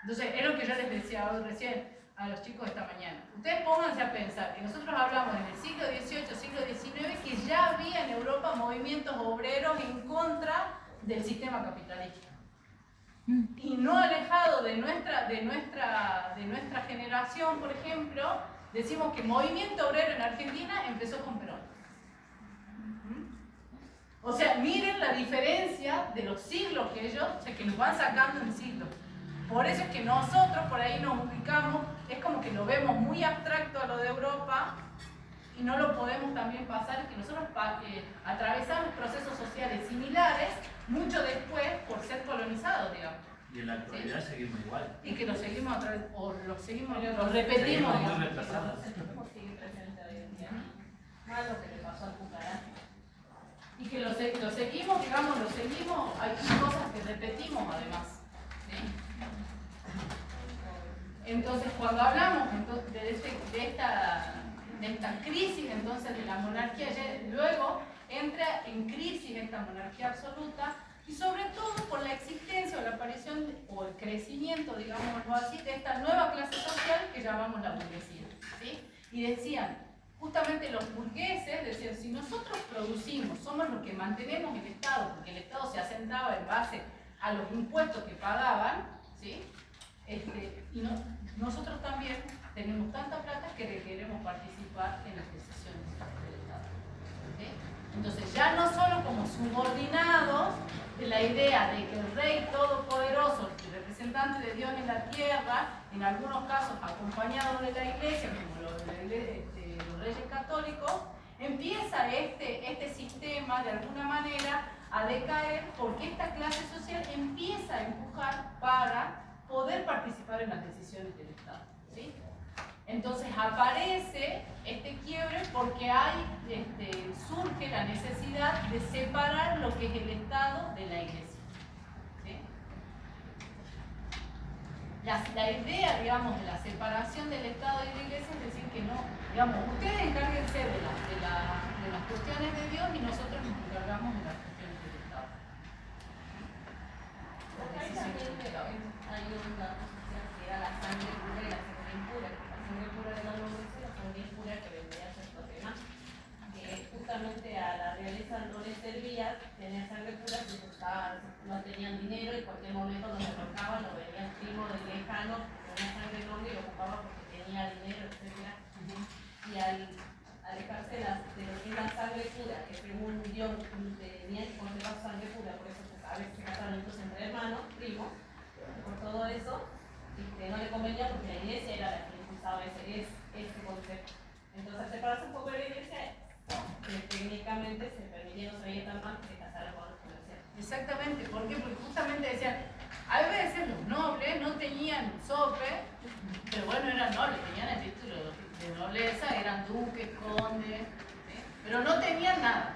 Entonces, es lo que yo les decía recién a los chicos esta mañana. Ustedes pónganse a pensar que nosotros hablamos en el siglo XVIII, siglo XIX, que ya había en Europa movimientos obreros en contra del sistema capitalista. Y no alejado de nuestra generación, por ejemplo, decimos que el movimiento obrero en Argentina empezó con Perón. O sea, miren la diferencia de los siglos que ellos, o sea, que nos van sacando en siglos. Por eso es que nosotros por ahí nos ubicamos, es como que lo vemos muy abstracto a lo de Europa y no lo podemos también pasar, que nosotros atravesamos procesos sociales similares mucho después por ser colonizados, digamos. Y en la actualidad seguimos igual. Y que lo seguimos a través, o lo repetimos. Seguimos muy retrasados. Sigue presente hoy en día. Más lo que le pasó al cucaracha. Y que lo seguimos, digamos, hay cosas que repetimos además, ¿sí? Entonces, cuando hablamos de esta crisis entonces de la monarquía, luego entra en crisis esta monarquía absoluta, y sobre todo por la existencia o la aparición o el crecimiento, digámoslo así, de esta nueva clase social que llamamos la burguesía, ¿sí? Y decían, justamente los burgueses decían, si nosotros producimos, somos los que mantenemos el Estado, porque el Estado se asentaba en base a los impuestos que pagaban, ¿sí? Y nosotros también tenemos tanta plata que queremos participar en las decisiones del Estado, ¿sí? Entonces ya no solo como subordinados de la idea de que el rey todopoderoso, el representante de Dios en la tierra, en algunos casos acompañado de la iglesia, como los reyes católicos, empieza este sistema de alguna manera a decaer porque esta clase social empieza a empujar para poder participar en las decisiones del Estado, ¿sí? Entonces aparece este quiebre porque surge la necesidad de separar lo que es el Estado de la Iglesia, ¿sí? La idea, digamos, de la separación del Estado y de la Iglesia es decir que no, digamos, ustedes encárguense de las cuestiones de Dios y nosotros nos encargamos de las cuestiones del Estado. Acá hay también hay una posición que era la sangre pura y la sangre impura. La sangre pura de la nobleza y la sangre impura que vendría a ser los demás. Que justamente a la realeza no les servía tener sangre pura si no tenían dinero y en cualquier momento los derrocaban, lo venían primo del lejano con una sangre noble y lo ocupaba porque tenía dinero, etc. Y al alejarse de lo que es la sangre pura, que según Dios tenía que conservar sangre pura, por eso a veces casamientos entre hermanos, primos, por todo eso, no le convenía porque la iglesia era la que impulsaba ese concepto. Entonces, al separarse un poco de la iglesia, técnicamente se permitía, no se veía tan mal que casaran con los comerciantes. Exactamente, ¿por qué? Porque justamente decían, a veces los nobles no tenían sope, pero bueno, eran nobles, tenían el título de nobleza, eran duques, condes, ¿sí? Pero no tenían nada.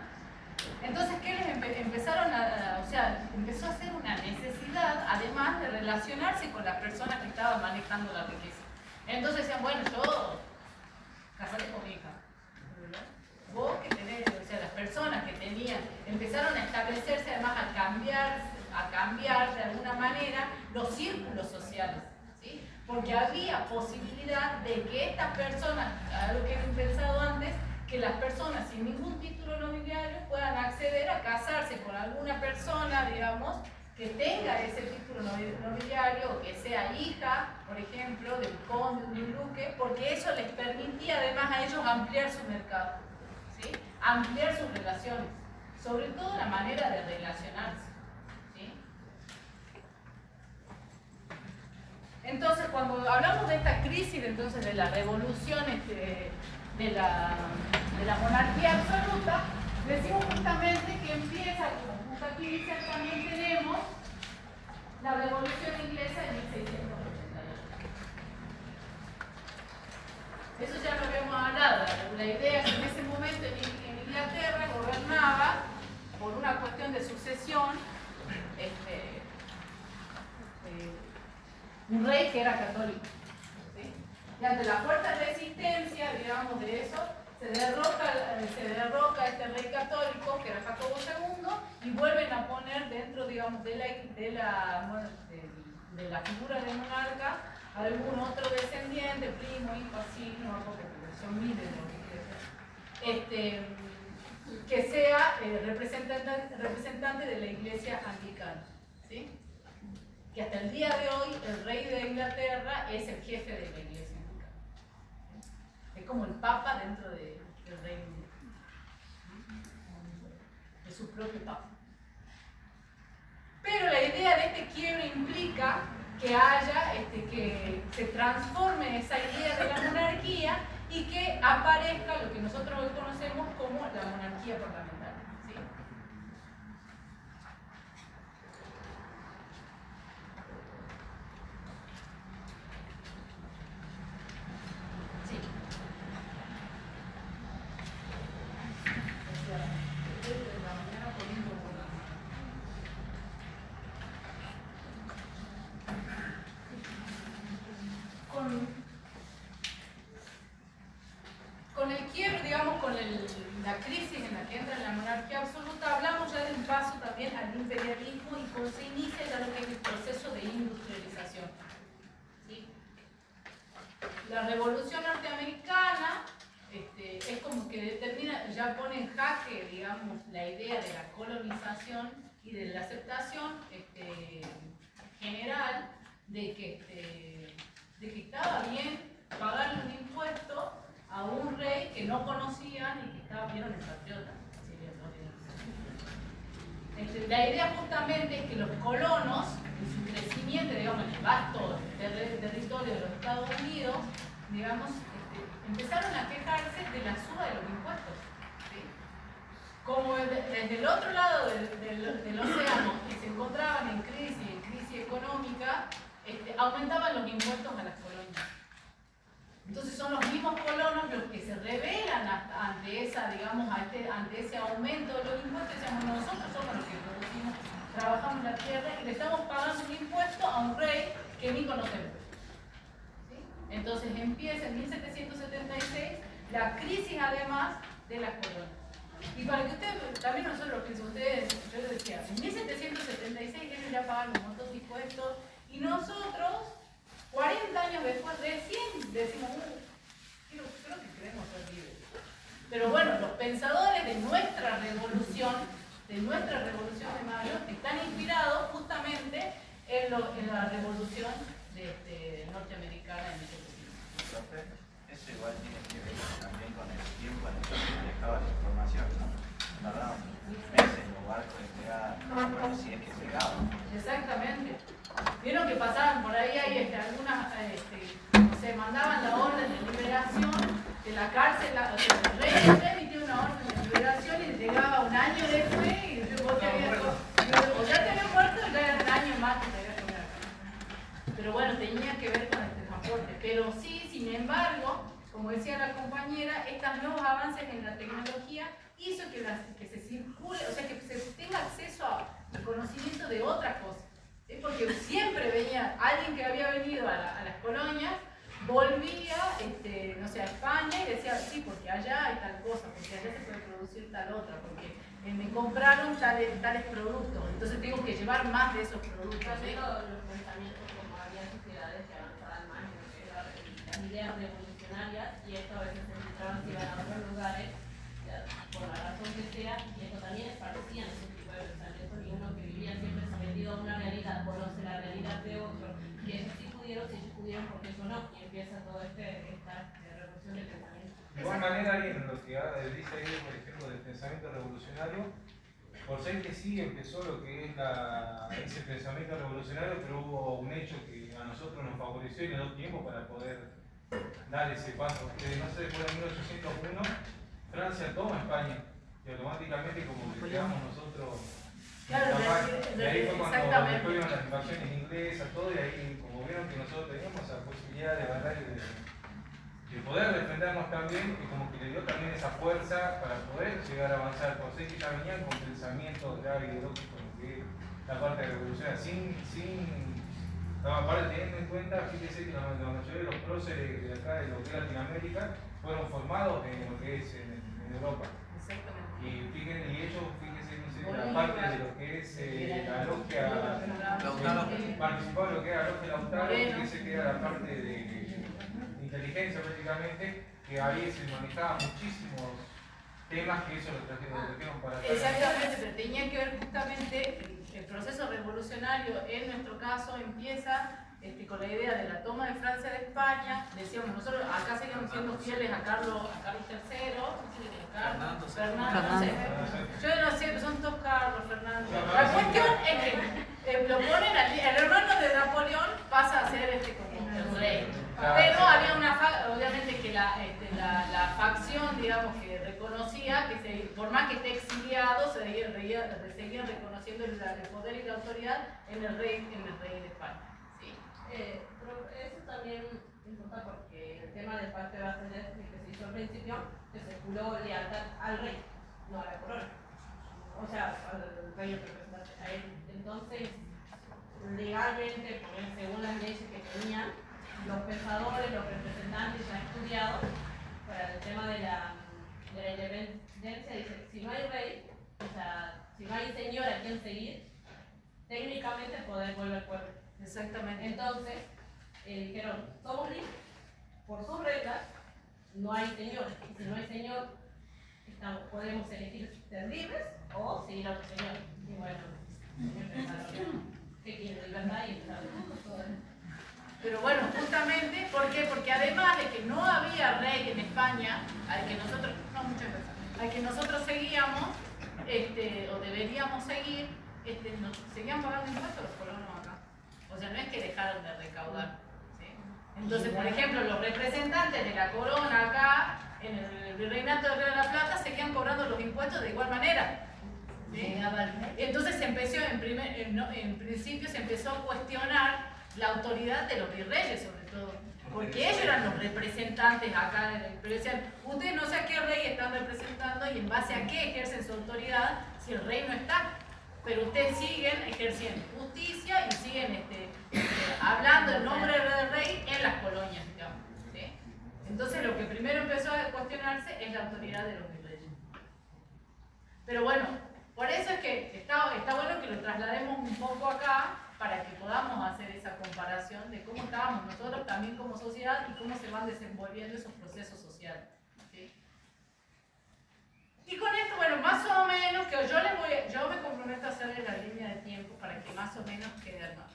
Entonces, ¿qué les empezaron a sea, empezó a ser una necesidad, además de relacionarse con las personas que estaban manejando la riqueza. Entonces decían, bueno, yo, casate con mi hija. Vos que tenés, o sea, las personas que tenían, empezaron a establecerse, además a cambiar de alguna manera los círculos sociales, ¿sí? Porque había posibilidad de que estas personas, algo que hemos pensado antes, que las personas sin ningún título nobiliario puedan acceder a casarse con alguna persona, digamos, que tenga ese título nobiliario, o que sea hija, por ejemplo, del conde, de un duque, porque eso les permitía además a ellos ampliar su mercado, ¿sí? Ampliar sus relaciones, sobre todo la manera de relacionarse, ¿sí? Entonces, cuando hablamos de esta crisis, entonces de la revolución de la monarquía absoluta, decimos justamente que empieza, como justo aquí dice, también tenemos la revolución inglesa de 1688. Eso ya lo habíamos hablado. La idea es que en ese momento en Inglaterra gobernaba, por una cuestión de sucesión, un rey que era católico. ¿Sí? Y ante la fuerte resistencia, digamos, de eso, se derroca este rey católico, que era Jacobo II, y vuelven a poner dentro, digamos, de la figura del monarca algún otro descendiente, primo, hijo, así, no porque son miles que sea representante de la iglesia anglicana, ¿sí? Que hasta el día de hoy el rey de Inglaterra es el jefe de la iglesia anglicana. Es como el papa dentro del Reino Unido. Es su propio papa. Pero la idea de este quiebre implica que haya, que se transforme esa idea de la monarquía y que aparezca lo que nosotros hoy conocemos como la monarquía parlamentaria. ¿Sí? Sí. Con el quiebre, digamos, con la crisis en la que entra la monarquía absoluta, hablamos ya de un paso también al imperialismo y con se inicia ya lo que es el proceso de industrialización. ¿Sí? La revolución norteamericana es como que determina, ya pone en jaque, digamos, la idea de la colonización y de la aceptación general de que estaba bien pagarle un impuesto a un rey que no conocían y que estaba bien en patriota. La idea justamente es que los colonos, en su crecimiento, digamos, en el vasto territorio de los Estados Unidos, digamos, empezaron a quejarse de la suba de los impuestos. ¿Sí? Como desde el otro lado del océano, que se encontraban en crisis económica, aumentaban los impuestos a las colonias. Entonces son los mismos colonos los que se rebelan ante ese aumento de los impuestos y decimos, nosotros somos los que producimos, trabajamos la tierra y le estamos pagando un impuesto a un rey que ni conocemos. ¿Sí? Entonces empieza en 1776 la crisis además de las colonias. Y para que ustedes, también nosotros piensen, yo les decía, en 1776 ellos ya pagaron un montón de impuestos y nosotros 40 años después, recién decimos, creo que queremos ser libres. Pero bueno, los pensadores de nuestra revolución de Mayo, están inspirados justamente en la revolución norteamericana en ese tiempo. Eso igual tiene que ver también con el tiempo en el que se manejaba la información, ¿no? Tardaban meses los barcos en llegar, bueno, si es que llegaban. Exactamente. Vieron que pasaban por ahí, algunas, se mandaban la orden de liberación de la cárcel, el rey emitió una orden de liberación y llegaba un año después y o ya te había muerto o ya era un año más que te había comido. Pero bueno, tenía que ver con el transporte. Pero sí, sin embargo, como decía la compañera, estos nuevos avances en la tecnología hizo que se circule, o sea, que se tenga acceso al conocimiento producir tal otra, porque me compraron tales productos, entonces tengo que llevar más de esos productos. También los pensamientos, como había sociedades que avanzaban más en lo que eran las ideas revolucionarias, y esto a veces se filtraban si iban a otros lugares, por la razón que sea, y esto también esparcían ese tipo de pensamientos, y uno que vivía siempre sometido a una realidad, conoce la realidad de otro, que ellos sí pudieron, si ellos pudieron, porque eso no, y empieza toda esta revolución de pensamiento. De igual manera, ahí en lo que dice ahí, por ejemplo, del pensamiento revolucionario, por ser que sí empezó lo que es ese pensamiento revolucionario, pero hubo un hecho que a nosotros nos favoreció y nos dio tiempo para poder dar ese paso. Que no se recuerda, en 1801 Francia toma España y automáticamente como que quedamos nosotros. Claro, y ahí fue cuando después vieron las invasiones inglesas, todo, y ahí como vieron que nosotros teníamos esa posibilidad de verdad de poder defendernos también, y como que le dio también esa fuerza para poder llegar a avanzar, por ser que ya venían con pensamientos ya ideológicos, que la parte revolucionaria, aparte teniendo en cuenta, fíjese que la mayoría de los próceres de acá de lo que es Latinoamérica fueron formados en lo que es en Europa. Exactamente. Y ellos, fíjense, no sé, la parte de lo que es la logia, participó en lo que era la logia Lautaro, fíjense que era la parte de inteligencia prácticamente, que ahí se manejaban muchísimos temas que eso lo trajeron para acá. Exactamente, pero tenía que ver justamente el proceso revolucionario, en nuestro caso, empieza con la idea de la toma de Francia de España. Decíamos, nosotros acá seguimos siendo fieles a Carlos III, Fernando, no sé. Yo no sé, son todos Carlos, Fernando. La cuestión es que lo ponen el hermano de Napoleón pasa a ser como el rey. Pero había obviamente que la facción, digamos, que reconocía que por más que esté exiliado, seguían reconociendo el poder y la autoridad en el rey de España. ¿Sí? Pero eso también importa porque el tema del pacto de Basilea que se hizo al principio, que se juró lealtad al rey, no a la corona. O sea, al rey representante a él. Entonces, legalmente, según las leyes que tenían, los pensadores, los representantes han estudiado para el tema de la independencia, dice, si no hay rey, o sea, si no hay señor a quien seguir, técnicamente el poder vuelve al pueblo. Exactamente. Entonces, dijeron, somos libres, por sus reglas, no hay señor, y si no hay señor, podemos elegir ser libres o seguir a otro señor. Y bueno, empezaron, ¿qué quieren? Libertad y empezaron todo eso. Pero bueno, justamente, ¿por qué? Porque además de que no había rey en España, al que nosotros seguíamos, o deberíamos seguir, seguían pagando impuestos los colonos acá. O sea, no es que dejaron de recaudar. ¿Sí? Entonces, por ejemplo, los representantes de la corona acá, en el virreinato de Río de la Plata, seguían cobrando los impuestos de igual manera. ¿Sí? Entonces se empezó, en principio se empezó a cuestionar la autoridad de los virreyes, sobre todo, porque ellos eran los representantes acá, pero decían, ustedes no sé a qué rey están representando y en base a qué ejercen su autoridad si el rey no está, pero ustedes siguen ejerciendo justicia y siguen hablando en nombre del rey en las colonias, digamos. ¿Sí? Entonces lo que primero empezó a cuestionarse es la autoridad de los virreyes. Pero bueno, por eso es que está bueno que lo traslademos un poco acá, para que podamos hacer esa comparación de cómo estábamos nosotros también como sociedad y cómo se van desenvolviendo esos procesos sociales. ¿Sí? Y con esto, bueno, más o menos, que yo me comprometo a hacerle la línea de tiempo para que más o menos quede armado.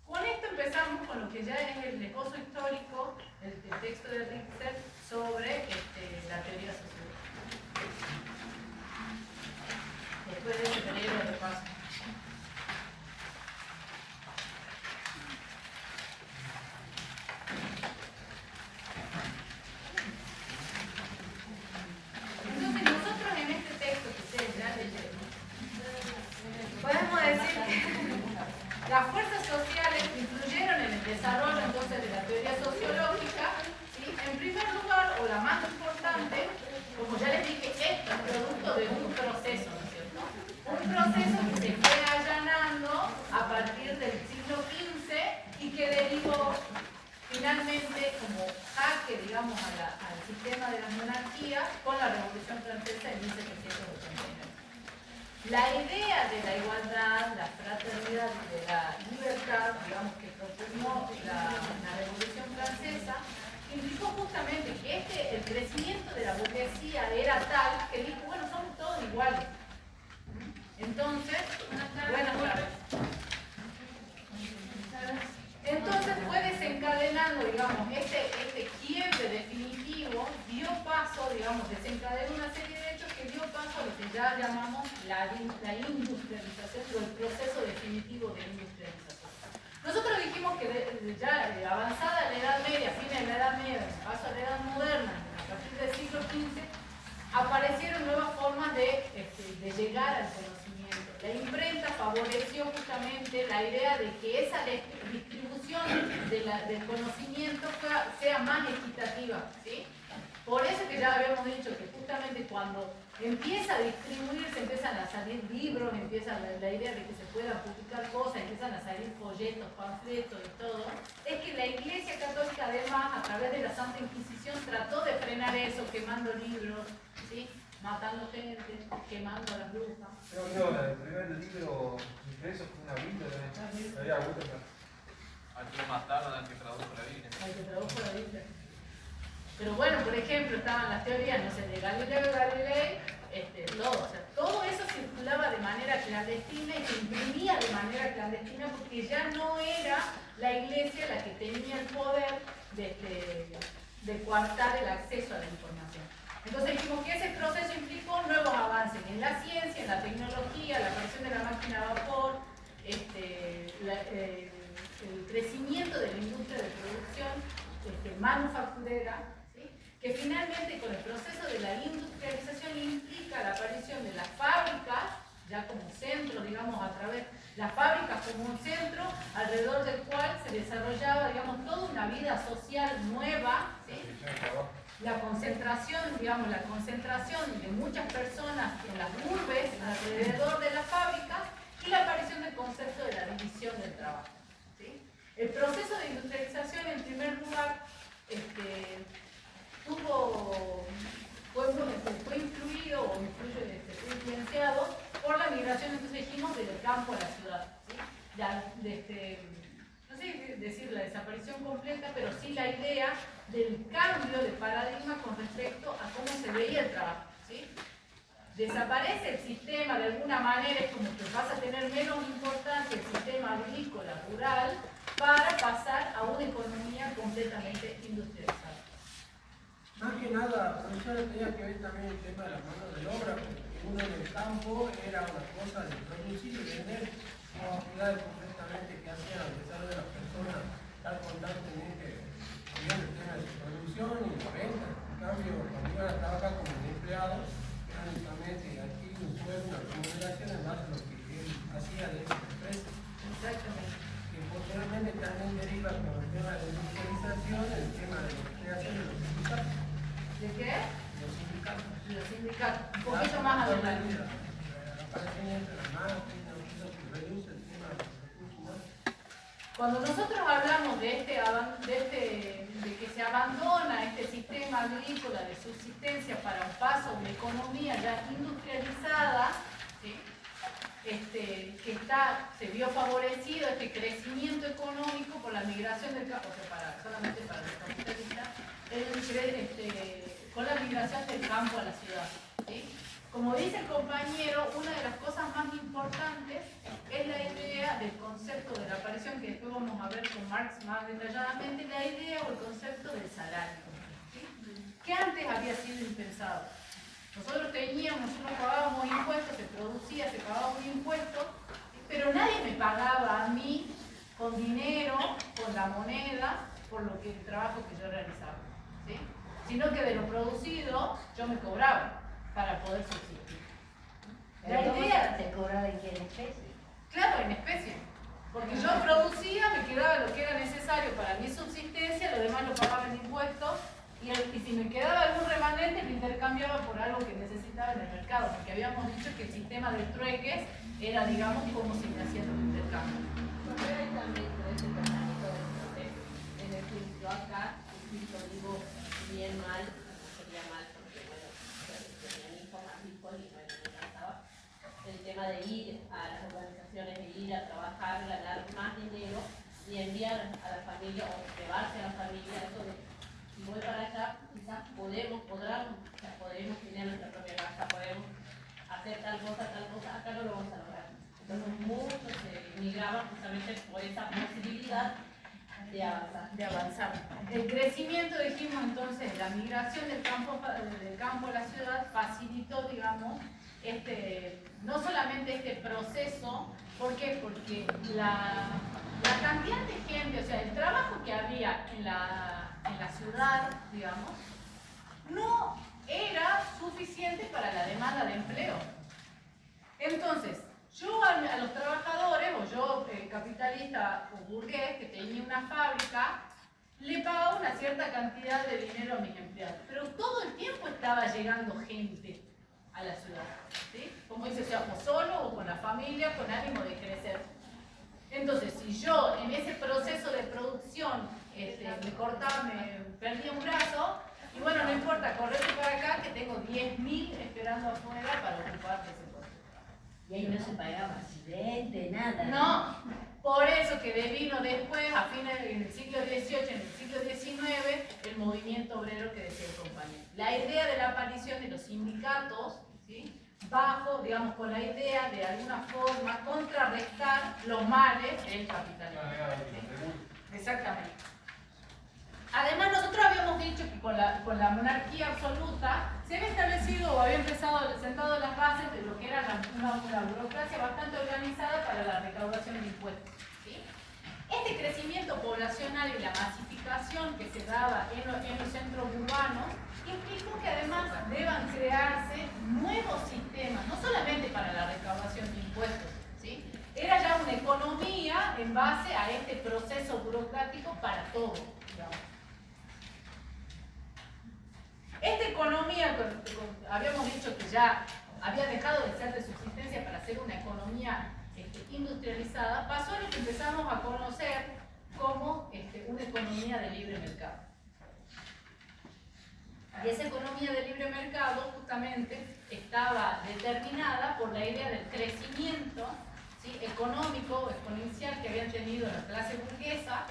Con esto empezamos con lo que ya es el esbozo histórico, el texto de Richter sobre la teoría sociológica. Después de este periodo de repaso. Entonces nosotros en este texto que ustedes ya leyeron, podemos decir que las fuerzas sociales influyeron en el desarrollo entonces de la teoría sociológica, ¿sí? En primer lugar, o la más importante, como ya les dije, esto es producto de un proceso, ¿no es cierto? Un proceso que se fue allanando a partir del siglo XV y que derivó finalmente como jaque, digamos, al sistema de las monarquías burguesía con la Revolución Francesa en 1789. La idea de la igualdad, la fraternidad y de la libertad, digamos, que propugnó la Revolución Francesa, implicó justamente que el crecimiento de la burguesía era tal que dijo, bueno, somos todos iguales. Entonces, entonces fue desencadenando, digamos, este quiebre definitivo, dio paso, digamos, desencadenó una serie de hechos que dio paso a lo que ya llamamos la industrialización o el proceso definitivo de industrialización. Nosotros dijimos que ya avanzada la Edad Media, fines de la Edad Media, paso a la Edad Moderna, a partir del siglo XV, aparecieron nuevas formas de llegar al conocimiento. La imprenta favoreció justamente la idea de que esa distribución del conocimiento sea más equitativa, ¿sí? Por eso que ya habíamos dicho que justamente cuando empieza a distribuirse, empiezan a salir libros, empieza la idea de que se puedan publicar cosas, empiezan a salir folletos, panfletos y todo, es que la Iglesia Católica además, a través de la Santa Inquisición, trató de frenar eso, quemando libros, ¿sí? Matando gente, quemando a las brujas. El primer libro impreso fue una Biblia, Al que lo mataron, al que tradujo la Biblia. Al que tradujo la Biblia. Pero bueno, por ejemplo, estaban las teorías, no sé, de Galileo Galilei, todo. O sea, todo eso circulaba de manera clandestina y se imprimía de manera clandestina porque ya no era la Iglesia la que tenía el poder de coartar el acceso a la información. Entonces dijimos que ese proceso implicó nuevos avances en la ciencia, en la tecnología, la aparición de la máquina a vapor, el crecimiento de la industria de producción manufacturera, ¿sí? Que finalmente con el proceso de la industrialización implica la aparición de las fábricas, ya como centro, digamos, las fábricas como un centro alrededor del cual se desarrollaba, digamos, toda una vida social nueva, ¿sí? La concentración de muchas personas en las urbes, alrededor de las fábricas, y la aparición del concepto de la división del trabajo, ¿sí? El proceso de industrialización, en primer lugar, fue influido o fue influenciado por la migración, entonces dijimos, del campo a la ciudad, ¿sí? No sé decir la desaparición completa, pero sí la idea del cambio de paradigma con respecto a cómo se veía el trabajo, ¿sí? Desaparece el sistema, de alguna manera es como que pasa a tener menos importancia el sistema agrícola, rural, para pasar a una economía completamente industrializada. Más que nada, profesora, tenía que ver también el tema de la mano de obra, porque uno en el campo era una cosa de producir y vender, no actividades completamente que hacían a pesar de las personas estar constantemente viendo el tema de su producción y la venta. En cambio, cuando iban a trabajar como empleados, eran únicamente aquí un sueldo, una remuneración en base a lo que él hacía de esa empresa. Exactamente. Que posteriormente también deriva con el tema de la industrialización, el tema de la creación de los sindicatos. ¿De qué? Los sindicatos. Los sindicatos. Un poquito más adelante. La aparecimiento de las máquinas, eso que reduce el tema de los recursos humanos. Cuando nosotros hablamos de que se abandona este sistema agrícola de subsistencia para un paso de una economía ya industrializada, ¿sí? Se vio favorecido este crecimiento económico por la migración del campo, o sea, solamente para los capitalistas, con la migración del campo a la ciudad, ¿sí? Como dice el compañero, una de las cosas más importantes es la idea del concepto de la aparición, que después vamos a ver con Marx más detalladamente, la idea o el concepto del salario, ¿sí? Que antes había sido impensado. Nosotros pagábamos impuestos, se producía, se pagaba un impuesto, pero nadie me pagaba a mí con dinero, con la moneda, por el trabajo que yo realizaba, ¿sí? Sino que de lo producido yo me cobraba para poder subsistir. La idea ¿Se cobraba en qué? ¿En especie? Claro, en especie. Porque yo producía, me quedaba lo que era necesario para mi subsistencia, lo demás lo pagaba en impuestos, y si me quedaba algún remanente lo intercambiaba por algo que necesitaba en el mercado, porque habíamos dicho que el sistema de trueques era, digamos, cómo se me hacían los intercambios. Porque hay también todo ese pensamiento del proceso. Es decir, yo acá, si lo digo bien mal, sería mal, porque tema de ir a las organizaciones, de ir a trabajar, ganar más dinero y enviar a la familia o llevarse a la familia, eso de si voy para allá, quizás podremos tener nuestra propia casa, podemos hacer tal cosa, acá no lo vamos a lograr. Entonces muchos migraban justamente por esa posibilidad de avanzar. El crecimiento, dijimos entonces, la migración del campo a la ciudad facilitó, digamos, no solamente este proceso. ¿Por qué? Porque la cantidad de gente, o sea, el trabajo que había en la ciudad, digamos, no era suficiente para la demanda de empleo. Entonces, yo a los trabajadores, o yo, capitalista o burgués, que tenía una fábrica, le pagaba una cierta cantidad de dinero a mis empleados. Pero todo el tiempo estaba llegando gente a la ciudad, ¿sí? Como dice, o sea, o solo o con la familia, con ánimo de crecer. Entonces, si yo en ese proceso de producción me perdía un brazo, y bueno, no importa, correte para acá que tengo 10.000 esperando afuera para ocupar ese puesto. Y ahí no se pagaba accidente, nada. No, por eso que devino después, en el siglo XVIII, en el siglo XIX, el movimiento obrero que decía el compañero. La idea de la aparición de los sindicatos, ¿sí? Bajo, digamos, con la idea de alguna forma contrarrestar los males del capitalismo. ¿Sí? Exactamente. Además, nosotros habíamos dicho que con la monarquía absoluta se había establecido o había sentado las bases de lo que era una burocracia bastante organizada para la recaudación de impuestos, ¿sí? Este crecimiento poblacional y la masificación que se daba en los centros urbanos implicó que además deban crearse nuevos sistemas, no solamente para la recaudación de impuestos, ¿sí? Era ya una economía en base a este proceso burocrático para todo, digamos. Esta economía, habíamos dicho que ya había dejado de ser de subsistencia para ser una economía industrializada, pasó a lo que empezamos a conocer como una economía de libre mercado. Y esa economía de libre mercado justamente estaba determinada por la idea del crecimiento, ¿sí? Económico o exponencial que habían tenido la clase burguesa,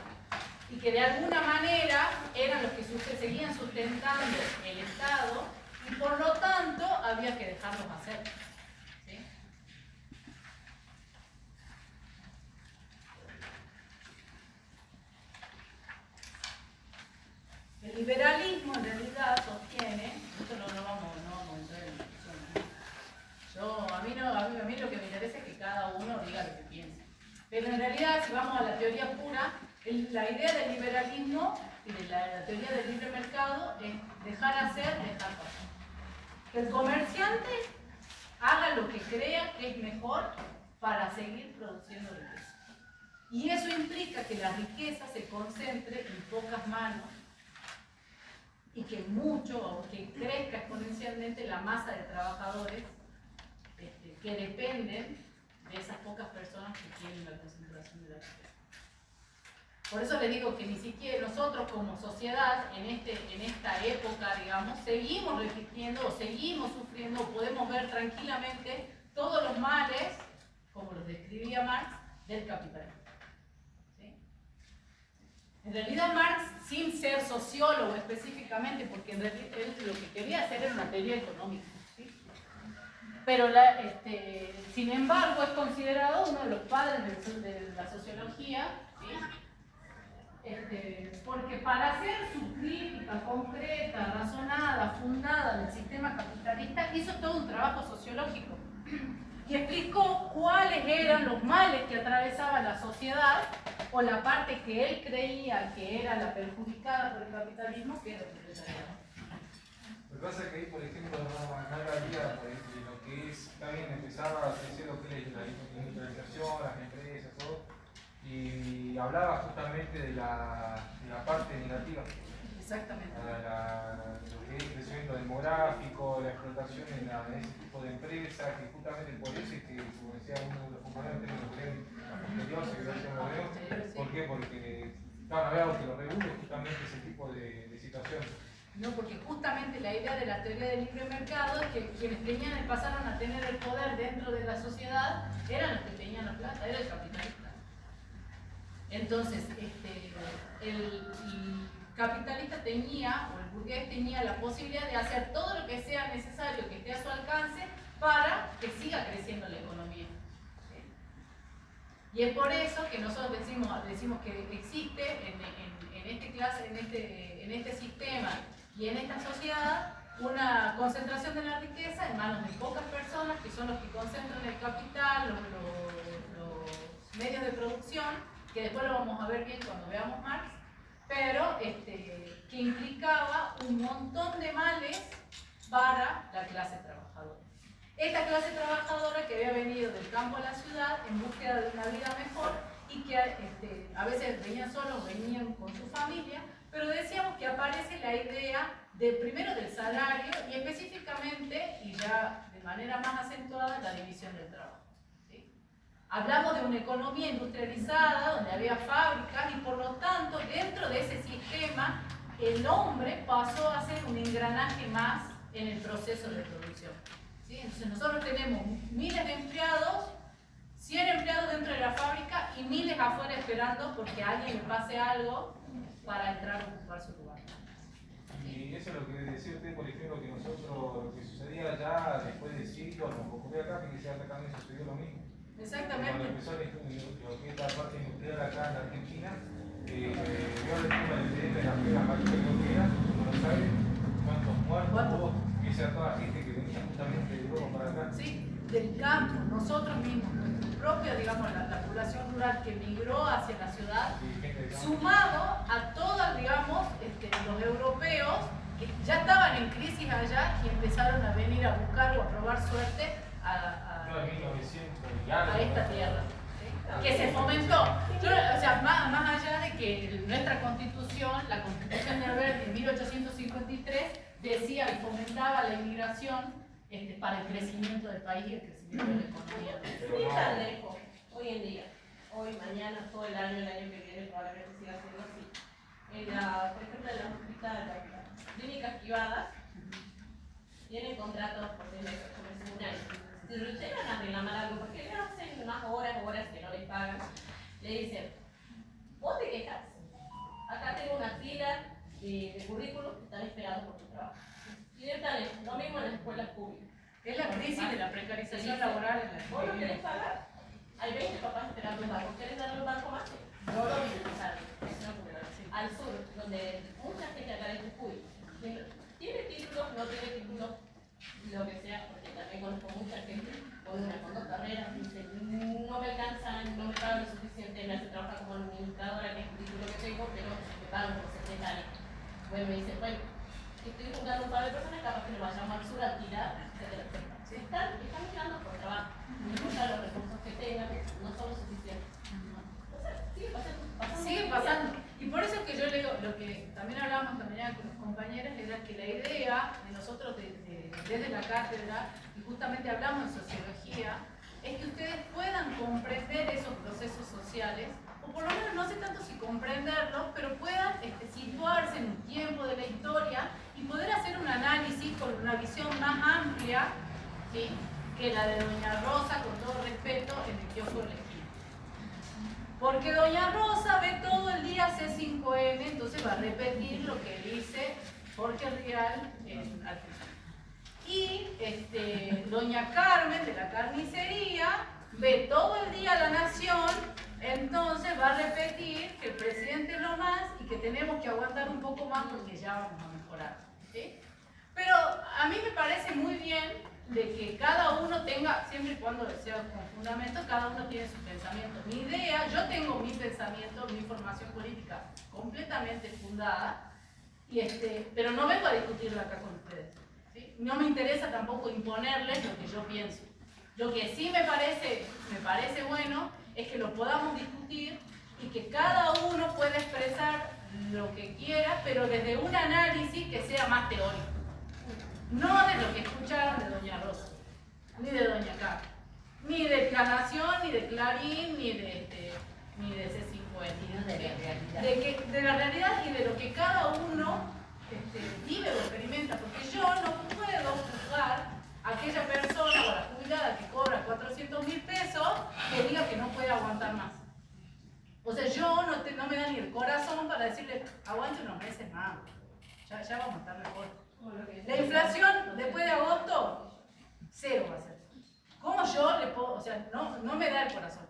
y que de alguna manera eran los que seguían sustentando el Estado, y por lo tanto había que dejarlos hacer. ¿Sí? El liberalismo en realidad sostiene, esto no vamos a entrar en discusión, a mí lo que me interesa es que cada uno diga lo que piensa. Pero en realidad, si vamos a la teoría pura, la idea del liberalismo y de la teoría del libre mercado es dejar hacer, dejar pasar. Que el comerciante haga lo que crea que es mejor para seguir produciendo riqueza. Y eso implica que la riqueza se concentre en pocas manos y que que crezca exponencialmente la masa de trabajadores que dependen de esas pocas personas que tienen la concentración de la riqueza. Por eso les digo que ni siquiera nosotros como sociedad en esta época, digamos, seguimos resistiendo o seguimos sufriendo o podemos ver tranquilamente todos los males, como los describía Marx, del capitalismo. ¿Sí? En realidad Marx, sin ser sociólogo específicamente, porque en realidad él lo que quería hacer era una teoría económica, ¿sí? Pero sin embargo es considerado uno de los padres de la sociología, ¿sí? Porque para hacer su crítica concreta, razonada, fundada del sistema capitalista, hizo todo un trabajo sociológico y explicó cuáles eran los males que atravesaba la sociedad o la parte que él creía que era la perjudicada por el capitalismo, que era el proletariado. Lo que pasa es que ahí, por ejemplo, no había lo que es, también empezaba a crecer lo que es la industrialización, las empresas, todo. Y hablaba justamente de la parte negativa. Exactamente. Lo que es el crecimiento demográfico, la explotación en ese tipo de empresas, que justamente por eso es que, como decía uno de los compañeros, tenemos que ver la posterior, segregación de obrero. ¿Por qué? Porque no había algo que lo regule justamente ese tipo de situaciones. ¿no? Porque justamente la idea de la teoría del libre mercado es que quienes pasaron a tener el poder dentro de la sociedad eran los que tenían la plata, era el capitalista. Entonces, el capitalista tenía, o el burgués tenía la posibilidad de hacer todo lo que sea necesario, que esté a su alcance, para que siga creciendo la economía. ¿Sí? Y es por eso que nosotros decimos que existe en este sistema y en esta sociedad una concentración de la riqueza en manos de pocas personas, que son los que concentran el capital, los medios de producción, que después lo vamos a ver bien cuando veamos Marx, pero que implicaba un montón de males para la clase trabajadora. Esta clase trabajadora que había venido del campo a la ciudad en búsqueda de una vida mejor y que a veces venían solos, venían con su familia, pero decíamos que aparece la idea primero del salario y específicamente, y ya de manera más acentuada, la división del trabajo. ¿Sí? Hablamos de una economía industrializada donde había fábricas y por lo tanto dentro de ese sistema el hombre pasó a ser un engranaje más en el proceso de producción. ¿Sí? Entonces nosotros tenemos miles de empleados, 100 empleados dentro de la fábrica y miles afuera esperando porque a alguien le pase algo para entrar a ocupar su lugar. Y eso es lo que decía usted, por ejemplo, que nosotros, lo que sucedía allá después de siglos, nos ocurrió acá, que quizás acá también sucedió lo mismo. Exactamente. Cuando empezó lo que es la parte industrial acá en la Argentina, vio el tema del DN de las primeras máquinas que eran, en Buenos Aires, cuántos muertos hubo, que sea toda gente que venía justamente de Europa para acá. Sí, del campo, nosotros mismos, nuestra propia, digamos, la población rural que migró hacia la ciudad, sumado a todos, digamos, los europeos que ya estaban en crisis allá y empezaron a venir a buscar o a probar suerte a esta tierra. ¿Sí? Que se fomentó. O sea, más allá de que nuestra constitución, la constitución de Albert de 1853, decía y fomentaba la inmigración para el crecimiento del país y el crecimiento de la economía. Ni tan lejos, hoy en día, hoy, mañana, todo el año que viene, probablemente siga siendo así. Por ejemplo, en las hospitales, clínicas privadas tienen contratos por 6 meses, por un año. Si lo llegan a reclamar algo, porque le hacen unas horas que no les pagan, le dicen, vos te quejas, acá tengo una fila de currículos que están esperando por tu trabajo. Y lo mismo en las escuelas públicas. Es la crisis de la precarización laboral en la escuela. Vos no querés pagar. Hay 20 papás esperando un banco. ¿Querés darle un banco más? No lo utilizaron. Al sur, donde mucha gente acá de Jujuy tiene títulos, no tiene títulos, lo que sea, porque también conozco mucha gente con 2 carreras, dice, no me alcanzan, no me pagan lo suficiente, me hace trabajar como administradora, que es el título que tengo, pero me pagan como secretaria. Bueno, me dice, bueno, estoy juntando un par de personas, capaz que lo vayamos al sur a tirar, etcétera, etcétera. Están mirando por trabajo, no importa los recursos que tengan, no son los suficientes. Sigue pasando. Sigue pasando. Y por eso es que yo le digo, lo que también hablábamos esta mañana con los compañeros, era que la idea de nosotros desde la cátedra, y justamente hablamos de sociología, es que ustedes puedan comprender esos procesos sociales, o por lo menos no sé tanto si comprenderlos, pero puedan situarse en un tiempo de la historia y poder hacer un análisis con una visión más amplia, ¿sí?, que la de doña Rosa, con todo respeto, en el kiosco de la esquina. Porque doña Rosa ve todo el día C5N, entonces va a repetir lo que dice Jorge Rial en Argentina. Y doña Carmen de la carnicería ve todo el día La Nación, entonces va a repetir que el presidente es lo más y que tenemos que aguantar un poco más porque ya vamos a mejorar. ¿Sí? Pero a mí me parece muy bien de que cada uno tenga, siempre y cuando sea con fundamento, cada uno tiene su pensamiento. Mi idea, yo tengo mi pensamiento, mi formación política completamente fundada, pero no vengo a discutirla acá con ustedes. ¿Sí? No me interesa tampoco imponerles lo que yo pienso. Lo que sí me parece bueno es que lo podamos discutir y que cada uno pueda expresar lo que quiera, pero desde un análisis que sea más teórico. No de lo que escucharon de doña Rosa, ni de doña Carmen, ni de La Nación, ni de Clarín, ni de C5N. De la realidad. De la realidad y de lo que cada uno vive o experimenta, porque yo no puedo juzgar a aquella persona o a la jubilada que cobra 400.000 pesos que diga que no puede aguantar más. O sea, yo no me da ni el corazón para decirle, aguante unos meses más, ya vamos a estar mejor. La inflación después de agosto, 0 va a ser. ¿Cómo yo le puedo? O sea, no me da el corazón.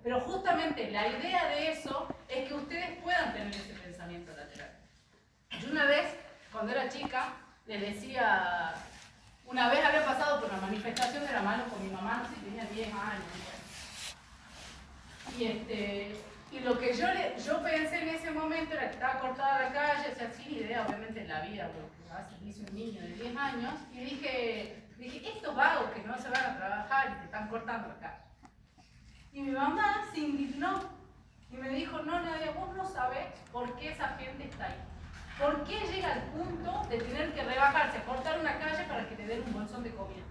Pero justamente la idea de eso es que ustedes puedan tener ese pensamiento lateral. Yo una vez, cuando era chica, les decía, una vez había pasado por una manifestación de la mano con mi mamá, no sé, tenía 10 años. Y lo que yo pensé en ese momento era que estaba cortada la calle, o sea, sin idea, obviamente, en la vida, lo que dice un niño de 10 años, y dije, estos vagos que no se van a trabajar y te están cortando la calle. Y mi mamá se indignó y me dijo, no, Nadia, vos no sabés por qué esa gente está ahí. ¿Por qué llega al punto de tener que rebajarse, cortar una calle para que te den un bolsón de comida?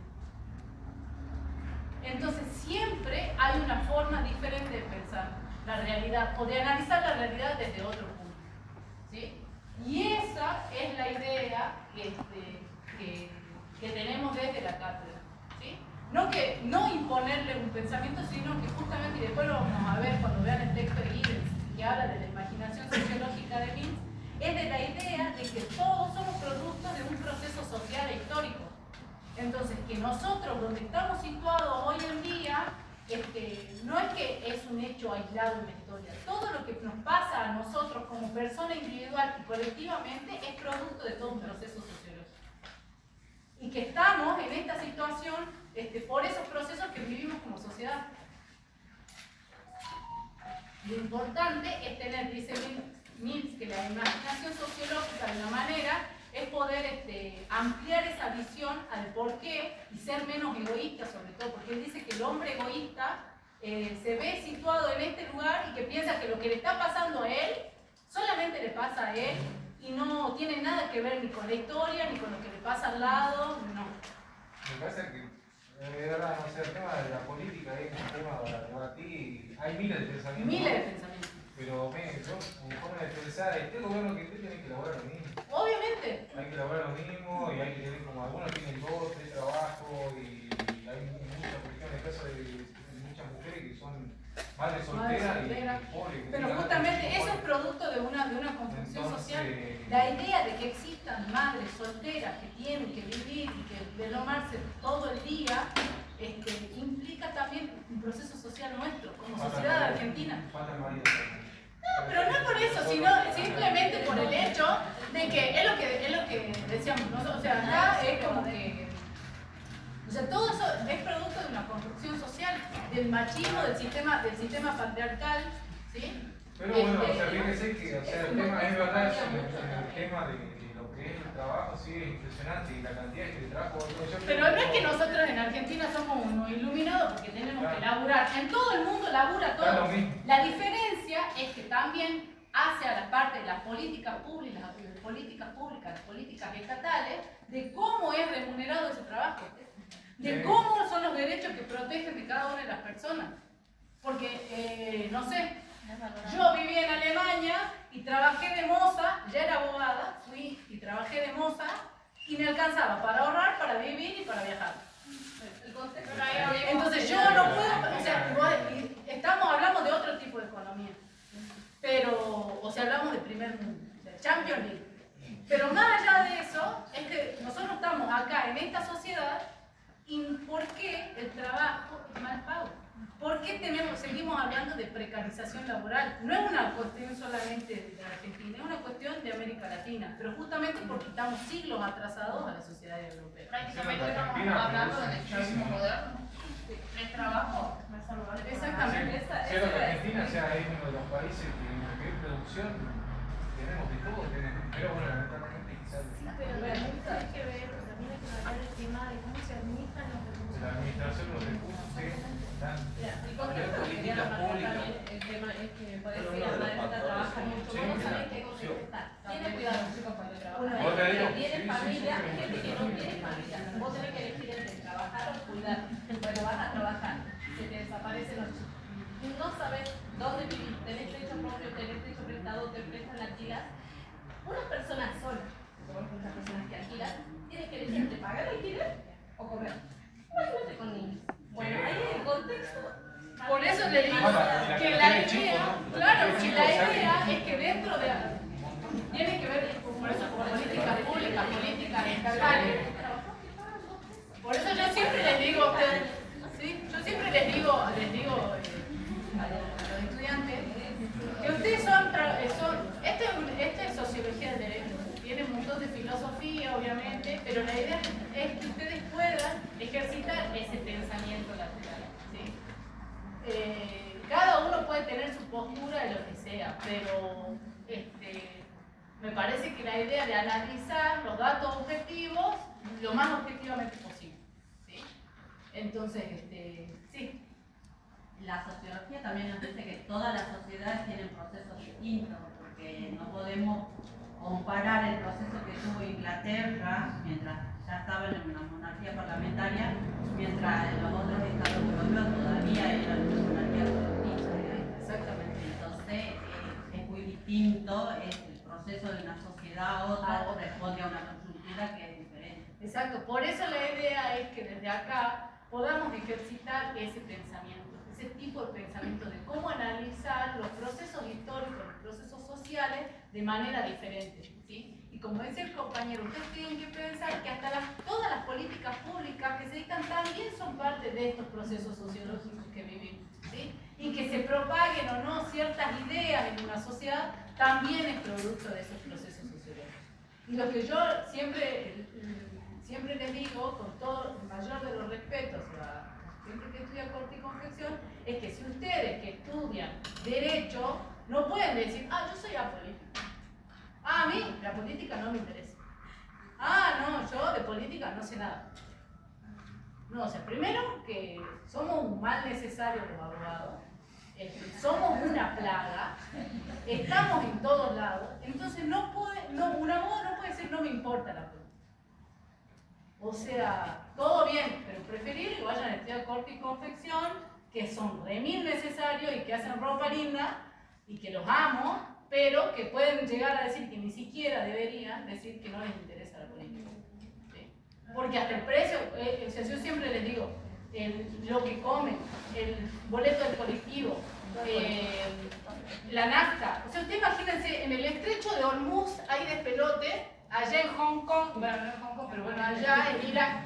Entonces siempre hay una forma diferente de pensar la realidad o de analizar la realidad desde otro punto, ¿sí? Y esa es la idea que tenemos desde la cátedra, ¿sí? No imponerle un pensamiento, sino que justamente, y después lo vamos a ver cuando vean el texto de Gibbons, que habla de la imaginación sociológica de Mills, es de la idea de que todos somos productos de un proceso social e histórico. Entonces, que nosotros, donde estamos situados hoy en día, no es que es un hecho aislado en la historia. Todo lo que nos pasa a nosotros como persona individual y colectivamente es producto de todo un proceso sociológico. Y que estamos en esta situación por esos procesos que vivimos como sociedad. Lo importante es tener, dice Mills, que la imaginación sociológica de una manera es poder ampliar esa visión al porqué y ser menos egoísta, sobre todo, porque él dice que el hombre egoísta se ve situado en este lugar y que piensa que lo que le está pasando a él solamente le pasa a él y no tiene nada que ver ni con la historia ni con lo que le pasa al lado, no. Me parece que es verdad, no sé, el tema de la política es un tema para ti, hay miles de pensamientos. Miles de pensamientos. Pero yo, mi forma de pensar, este gobierno que tiene que elaborar lo mismo. Obviamente. Hay que elaborar lo mismo y hay que tener como algunos tienen 2, 3 trabajos y hay muchas cuestiones, caso de muchas mujeres que son madres solteras y pobres. Pero justamente eso es producto de una construcción social. La idea de que existan madres solteras que tienen que vivir y que deslomarse todo el día implica también un proceso social nuestro, como sociedad argentina. No, pero no por eso, sino simplemente por el hecho de que es lo que decíamos, ¿no? O sea, acá es como que... O sea, todo eso es producto de una construcción social, del machismo, del sistema patriarcal, ¿sí? Pero bueno, o sea, fíjese que el tema es verdad, el tema de lo que es el trabajo, sí, es impresionante y la cantidad de trabajo. Pero no es que nosotros en Argentina somos unos iluminados porque tenemos que laburar. En todo el mundo labura todo. La diferencia es que también hace a la parte de las políticas públicas, las políticas estatales, de cómo es remunerado ese trabajo, de cómo son los derechos que protegen de cada una de las personas. Porque, no sé, yo viví en Alemania y trabajé de moza, ya era abogada, fui y trabajé de moza y me alcanzaba para ahorrar, para vivir y para viajar. Entonces yo no puedo, o sea, hablamos de otro tipo de economía, pero, o sea, hablamos de primer mundo, o sea, Champions League. Pero más allá de eso, es que nosotros estamos acá en esta sociedad y ¿por qué el trabajo es mal pago? ¿Por qué seguimos hablando de precarización laboral? No es una cuestión solamente de Argentina, es una cuestión de América Latina, pero justamente porque estamos siglos atrasados a la sociedad europea. Prácticamente estamos hablando del esclavismo moderno. El trabajo no es saludable. Exactamente. Pero que Argentina es uno de los países que en lo que es producción tenemos de todo, pero bueno, lamentablemente quizás... Sí, pero realmente hay que ver, también hay que hablar del tema de cómo se administran los recursos. La administración de los recursos, sí. El contexto que quería marcar también, el tema es que me parece que la madre trabaja mucho, vos no sabés qué contexto está. Tiene cuidado los chicos cuando trabajan. Tiene familia, gente que no tiene familia. Vos tenés que elegir entre trabajar o cuidar. Bueno, vas a trabajar, se te desaparecen los chicos. No sabes dónde vivir, tenés techo propio, tenés techo prestado, te prestan las chicas. Una persona sola, muchas personas que alquilan, tienes que elegir entre pagar el alquiler o comer. Imagínate con niños. Bueno, ahí el contexto. Por eso le digo que la idea, claro, que la idea es que dentro de, tiene que ver por eso con políticas públicas, políticas estatales. Por eso yo siempre les digo a ustedes, ¿sí? Yo siempre les digo a los estudiantes que ustedes esta es sociología del derecho, tiene un montón de filosofía obviamente, pero la idea es que ustedes puedan ejercitar ese pensamiento lateral, ¿sí? Cada uno puede tener su postura de lo que sea, pero me parece que la idea de analizar los datos objetivos lo más objetivamente posible, ¿sí? Entonces, sí. La sociología también nos dice que todas las sociedades tienen procesos distintos, porque no podemos comparar el proceso que tuvo Inglaterra mientras ya estaba en una monarquía parlamentaria, mientras en los otros estados europeos todavía eran una monarquía absolutista. Exactamente. Entonces es muy distinto, el proceso de una sociedad a otra responde a una coyuntura que es diferente. Exacto, por eso la idea es que desde acá podamos ejercitar ese pensamiento, ese tipo de pensamiento de cómo analizar los procesos históricos, los procesos sociales de manera diferente, ¿sí? Y como dice el compañero, ustedes tienen que pensar que hasta todas las políticas públicas que se dictan también son parte de estos procesos sociológicos que vivimos, ¿sí? Y que se propaguen o no ciertas ideas en una sociedad también es producto de esos procesos sociológicos. Y lo que yo siempre les digo, con todo el mayor de los respetos a gente que estudia corte y confección, es que si ustedes que estudian Derecho no pueden decir, yo soy apolítico. A mí la política no me interesa. No, yo de política no sé nada. No, o sea, primero que somos un mal necesario los abogados, somos una plaga, estamos en todos lados, entonces un abogado no puede decir no me importa la política. O sea, todo bien, pero preferir que vayan a estudiar corte y confección, que son remil necesarios y que hacen ropa linda y que los amo, pero que pueden llegar a decir que ni siquiera deberían decir que no les interesa la política. ¿Sí? Porque hasta el precio, o sea, yo siempre les digo, lo que comen, el boleto del colectivo, la nafta. O sea, ustedes imagínense, en el estrecho de Hormuz hay despelote, allá en Hong Kong, bueno, no en Hong Kong, pero bueno, allá en Irak,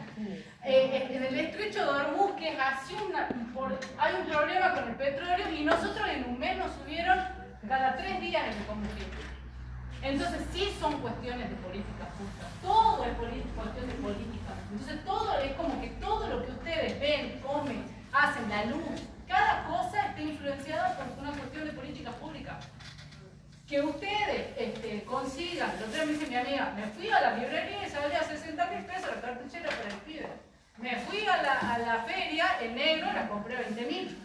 en el estrecho de Hormuz, que es así hay un problema con el petróleo y nosotros en un mes nos subieron cada 3 días el combustible. Entonces sí son cuestiones de política justa, todo es cuestión de política. Entonces todo es como que todo lo que ustedes ven, comen, hacen, la luz, cada cosa está influenciada por una cuestión de política pública. Que ustedes consigan, lo que me dice mi amiga, me fui a la librería y salía 60.000 pesos la cartuchera para el pibe. Me fui a la feria en negro y la compré a 20.000.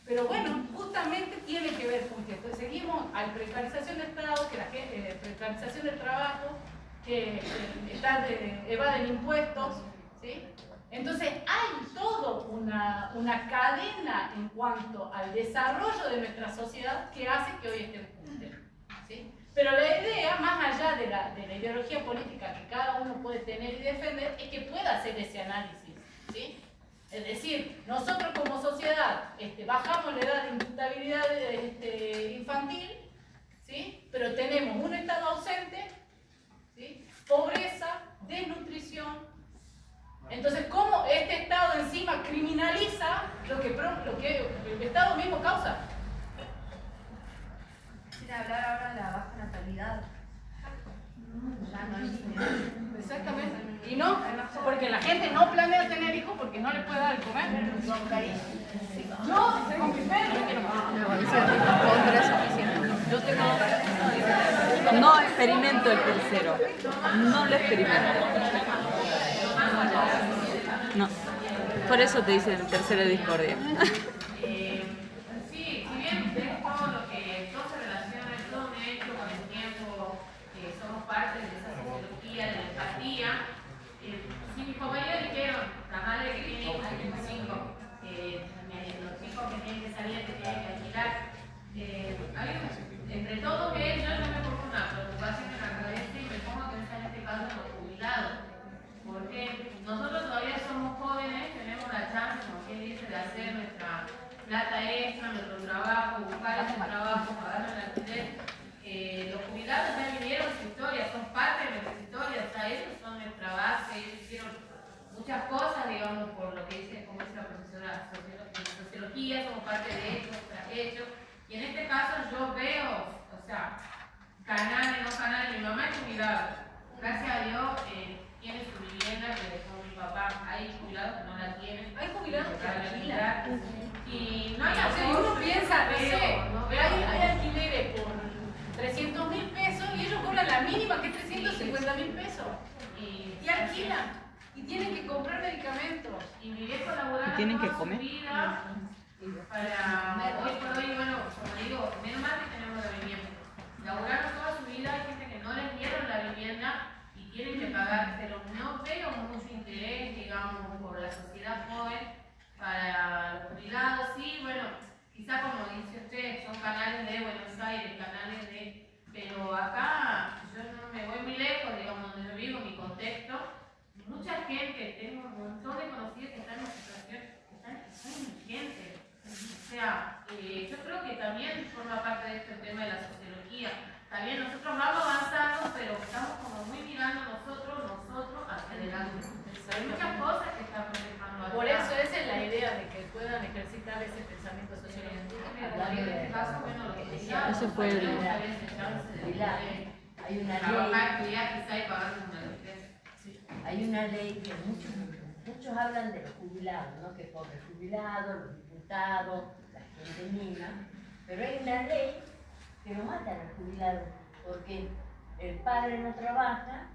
Pero bueno, justamente tiene que ver con que seguimos a precarización del Estado, que la gente, precarización del trabajo, que evaden impuestos, ¿sí? Entonces hay toda una cadena en cuanto al desarrollo de nuestra sociedad que hace que hoy estemos como estemos, ¿sí? Pero la idea, más allá de la ideología política que cada uno puede tener y defender, es que pueda hacer ese análisis, ¿sí? Es decir, nosotros como sociedad bajamos la edad de imputabilidad infantil, ¿sí? Pero tenemos un Estado ausente, ¿sí? Pobreza, desnutrición. Entonces, ¿cómo este Estado encima criminaliza lo que el Estado mismo causa? Sin hablar ahora de la baja natalidad. Ya no hay niños. Exactamente. Y no, porque la gente no planea tener hijos porque no le puede dar de comer. Yo, con mi perro, Yo tengo... No experimento el tercero. No lo experimento. No. Por eso te dicen tercera discordia. Sí, si bien ves todo lo que todo se relaciona, todo de hecho con el tiempo, somos parte de esa sociología, de la empatía. Si mis compañeros dijeron, la madre que tiene hijos de 25, los hijos que tienen que salir, que tienen que alquilar, entre todos ellos yo me pongo una preocupación en la cabeza y me pongo a pensar en este plata extra, nuestro trabajo, buscar ese trabajo, pagar el alquiler. Los jubilados ya vivieron su historia, son parte de nuestra historia, o sea, ellos son nuestra base, ellos hicieron muchas cosas, digamos, por lo que dice, como dice la profesora de sociología, somos parte de hechos, tras hechos. Y en este caso yo veo, o sea, canales, no canales, mi mamá es jubilada, gracias a Dios tiene su vivienda que dejó mi papá. Hay jubilados que no la tienen. Hay jubilados que alquilan. Y no hay uno piensa, no sé, no hay alquileres por 300.000 pesos y ellos cobran la mínima que es 350.000 pesos. Y alquilan. Y tienen que comprar medicamentos. Y mi viejo laboral tienen que toda comer. su vida para hoy por hoy, bueno, como digo, menos mal que tenemos la vivienda. Laboraron toda su vida, hay gente que no les dieron la vivienda y tienen que pagar, pero no veo mucho interés, digamos, por la sociedad joven para los jubilados. Sí, bueno, quizá como dice usted, son canales de Buenos Aires, canales de... Pero acá yo no me voy muy lejos, digamos, donde yo vivo, mi contexto. Mucha gente, tengo un montón de conocidos que están en situación, que son indigentes. O sea, yo creo que también forma parte de este tema de la sociología. También nosotros vamos avanzando, pero estamos como muy mirando nosotros hacia adelante. Hay muchas cosas que estamos dejando atrás. Por eso esa es la idea de que puedan ejercitar ese pensamiento sociológico. En este caso, bueno, lo que decía, Eso fue el... Hay una trabajar, estudiar, quizá y pagar una licencia. Hay una ley que muchos hablan de los jubilados, ¿no? Que pobres jubilados, los diputados, la gente misma, pero hay una ley que lo mata al jubilado, porque el padre no trabaja,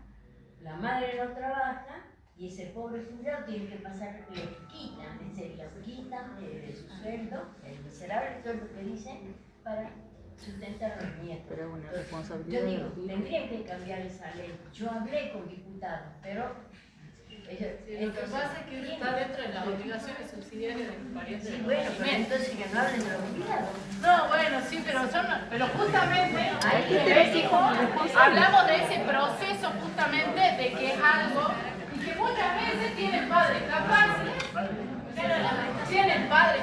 la madre no trabaja, y ese pobre jubilado tiene que pasar, le quitan de su sueldo, el miserable sueldo que dicen, para sustentar a los nietos. Pero es una responsabilidad. Yo digo, tendrían que cambiar esa ley. Yo hablé con diputados, pero lo que pasa es que uno está dentro de las obligaciones subsidiarias del pariente. Sí, bueno, pero entonces que no hablen de los jubilados. No, bueno, sí, pero justamente hablamos de ese proceso justamente de que es algo y que muchas veces tienen padres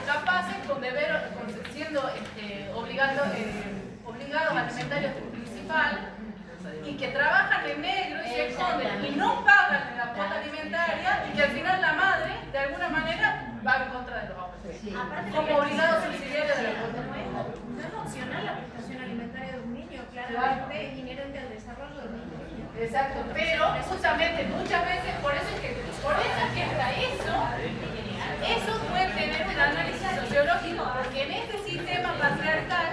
capaces con deber, siendo obligados alimentarios principal y que trabajan en negro y se esconden y no pagan la cuota alimentaria y que al final la madre de alguna manera va en contra de los hombres. Sí. Como obligados subsidiarios de la cuota. No es opcional la prestación alimentaria de un niño, claramente es inherente al desarrollo del niño. Exacto, pero justamente muchas veces por eso es que está eso puede tener un análisis sociológico, porque en este sistema patriarcal,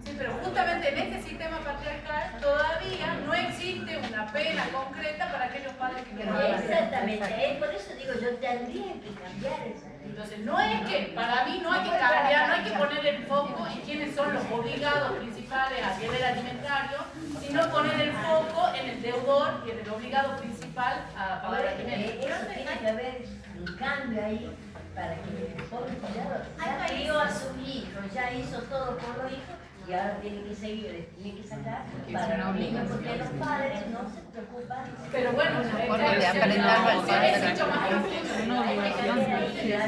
sí, pero justamente en este sistema patriarcal todavía no existe una pena concreta para aquellos padres que no pagan. Exactamente, por eso digo, yo tendría que cambiar esa ley. Entonces, no es que, para mí no hay que cambiar, no hay que poner el foco en quiénes son los obligados principales a nivel alimentario, sino poner el foco en el deudor y en el obligado principal a pagar alimentos. Tiene que haber un cambio ahí para que el pobre cuidado ya crió a sus hijos, ya hizo todo por los hijos y ahora tiene que seguir, tiene que sacar para los niños, porque los padres no se preocupan. Pero bueno, de aparentar una obligación,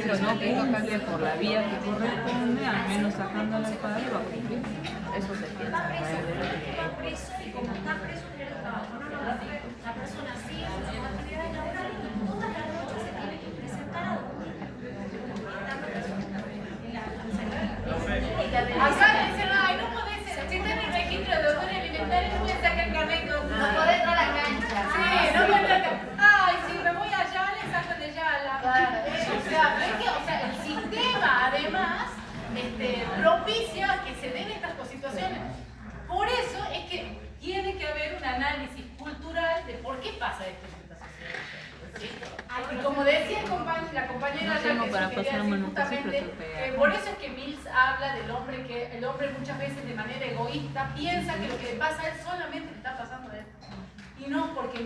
pero no que tocarle por la vía que corresponde, al menos sacándole al padre va a cumplir. Eso se piensa. Va preso y como está preso tiene el trabajo. No, la persona sigue sus actividades laborales y todas las noches se tiene que presentar a acá le dicen, ay, no podés, si está en el registro de deudores alimentarios, no puedes sacar el carnet con... no podés entrar a la cancha. Sí, no puedes entrar. Ay, si me voy allá, le saco de allá. O sea, el sistema además propicia que se den estas situaciones. Por eso es que tiene que haber un análisis cultural de por qué pasa esto en esta sociedad. Y como decía la compañera allá, que eso quería decir justamente, por eso es que Mills habla del hombre, que el hombre muchas veces de manera egoísta piensa que lo que le pasa a él solamente le está pasando a él. Y no, porque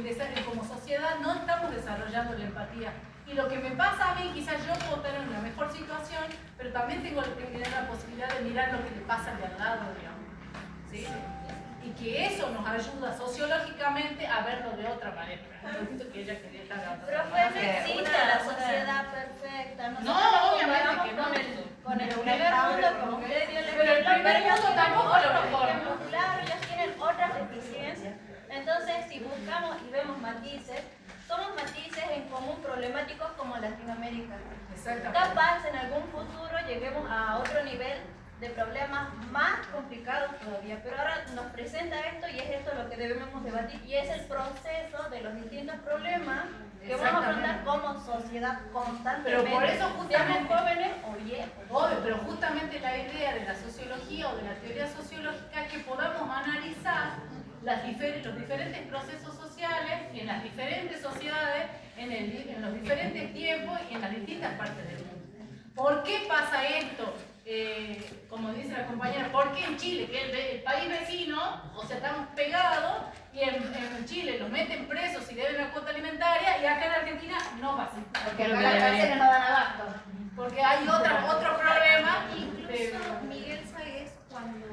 como sociedad no estamos desarrollando la empatía. Y lo que me pasa a mí, quizás yo puedo estar en una mejor situación, pero también tengo que tener la posibilidad de mirar lo que le pasa al de al lado, digamos. ¿Sí? y que eso nos ayuda sociológicamente a verlo de otra manera. Un poquito que ella quería estar hablando. Pero pues no existe la sociedad perfecta. No, obviamente que no. Con el primer mundo, como usted dio el pero el primer mundo tampoco lo mejor. Claro, ellos tienen otras deficiencias. Entonces, si buscamos y vemos matices, somos matices en común problemáticos como Latinoamérica. Exactamente. Capaz en algún futuro lleguemos a otro nivel de problemas más complicados todavía, pero ahora nos presenta esto y es esto lo que debemos debatir y es el proceso de los distintos problemas que vamos a afrontar como sociedad constantemente. Pero por eso justamente, seamos jóvenes o viejos. Obvio, pero justamente la idea de la sociología o de la teoría sociológica es que podamos analizar los diferentes procesos sociales en las diferentes sociedades, en los diferentes tiempos y en las distintas partes del mundo. ¿Por qué pasa esto? Como dice la compañera, ¿por qué en Chile, que es el país vecino, o sea, estamos pegados, y en Chile los meten presos y deben la cuota alimentaria, y acá en Argentina no pasa? Porque acá las cárceles no dan abasto. Porque hay otro problema. Incluso Miguel Sáez, cuando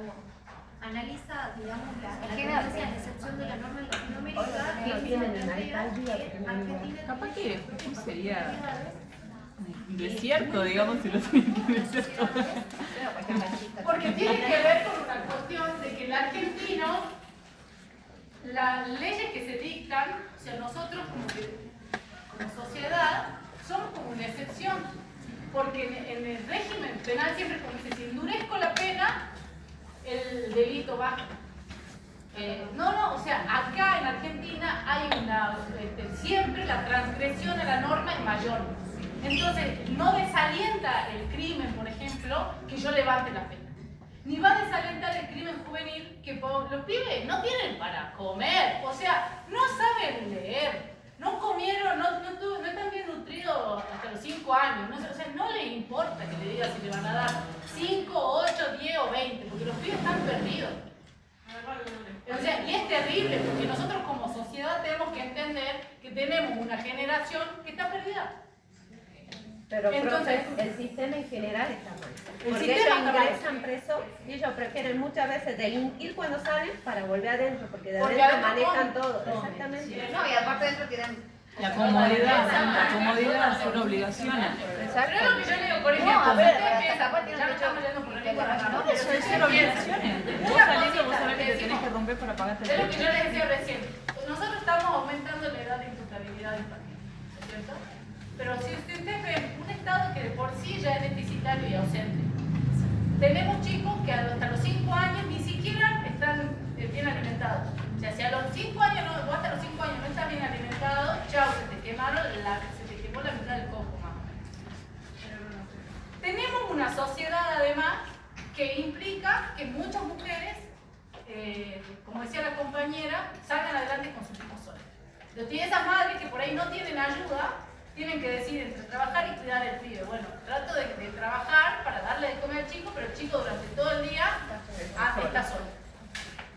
analiza, digamos, la tendencia de excepción de la norma en Latinoamérica, Capaz que sería un desierto, digamos, si lo tienen que decir todo. Porque tiene que ver con una cuestión de que el argentino, las leyes que se dictan, o sea, nosotros como sociedad, somos como una excepción. Porque en el régimen penal siempre como dice, si endurezco la pena, el delito baja. O sea, acá en Argentina hay siempre la transgresión a la norma es mayor. Entonces, no desalienta el crimen, por ejemplo, que yo levante la pena. Ni va a desalentar el crimen juvenil, que los pibes no tienen para comer, o sea, no saben leer, no comieron, no están bien nutridos hasta los 5 años, o sea, no les importa que le diga si le van a dar 5, 8, 10 o 20, porque los pibes están perdidos. O sea, y es terrible, porque nosotros como sociedad tenemos que entender que tenemos una generación que está perdida. Pero entonces, el sistema en general está mal. El Porque sistema ellos está mal. ingresan presos y ellos prefieren muchas veces delinquir cuando salen para volver adentro, porque de Porque adentro adentro manejan comen. todo. Exactamente. No, y aparte dentro tienen... La comodidad son obligaciones. Pero es lo que yo le digo, por ejemplo, No, a ver, ustedes para piensan, tapar tiene ya no derecho estamos yendo por la lengua, No, eso es ser obligaciones. Vos saliendo, vos sabés que te tenés que romper para pagarte el es lo que yo les derecho. decía recién. Nosotros estamos aumentando la edad de imputabilidad infantil, ¿no es cierto? Pero si ustedes ven un estado que de por sí ya es deficitario y ausente, tenemos chicos que hasta los 5 años ni siquiera están bien alimentados. O sea, si a los 5 años o hasta los 5 años no estás bien alimentado, chao, se te quemó la mitad del coco, más o menos. Tenemos una sociedad además que implica que muchas mujeres, como decía la compañera, salgan adelante con sus hijos solas. Entonces, esas madres que por ahí no tienen ayuda, tienen que decidir entre trabajar y cuidar al pibe. Bueno, trato de trabajar para darle de comer al chico, pero el chico durante todo el día está solo.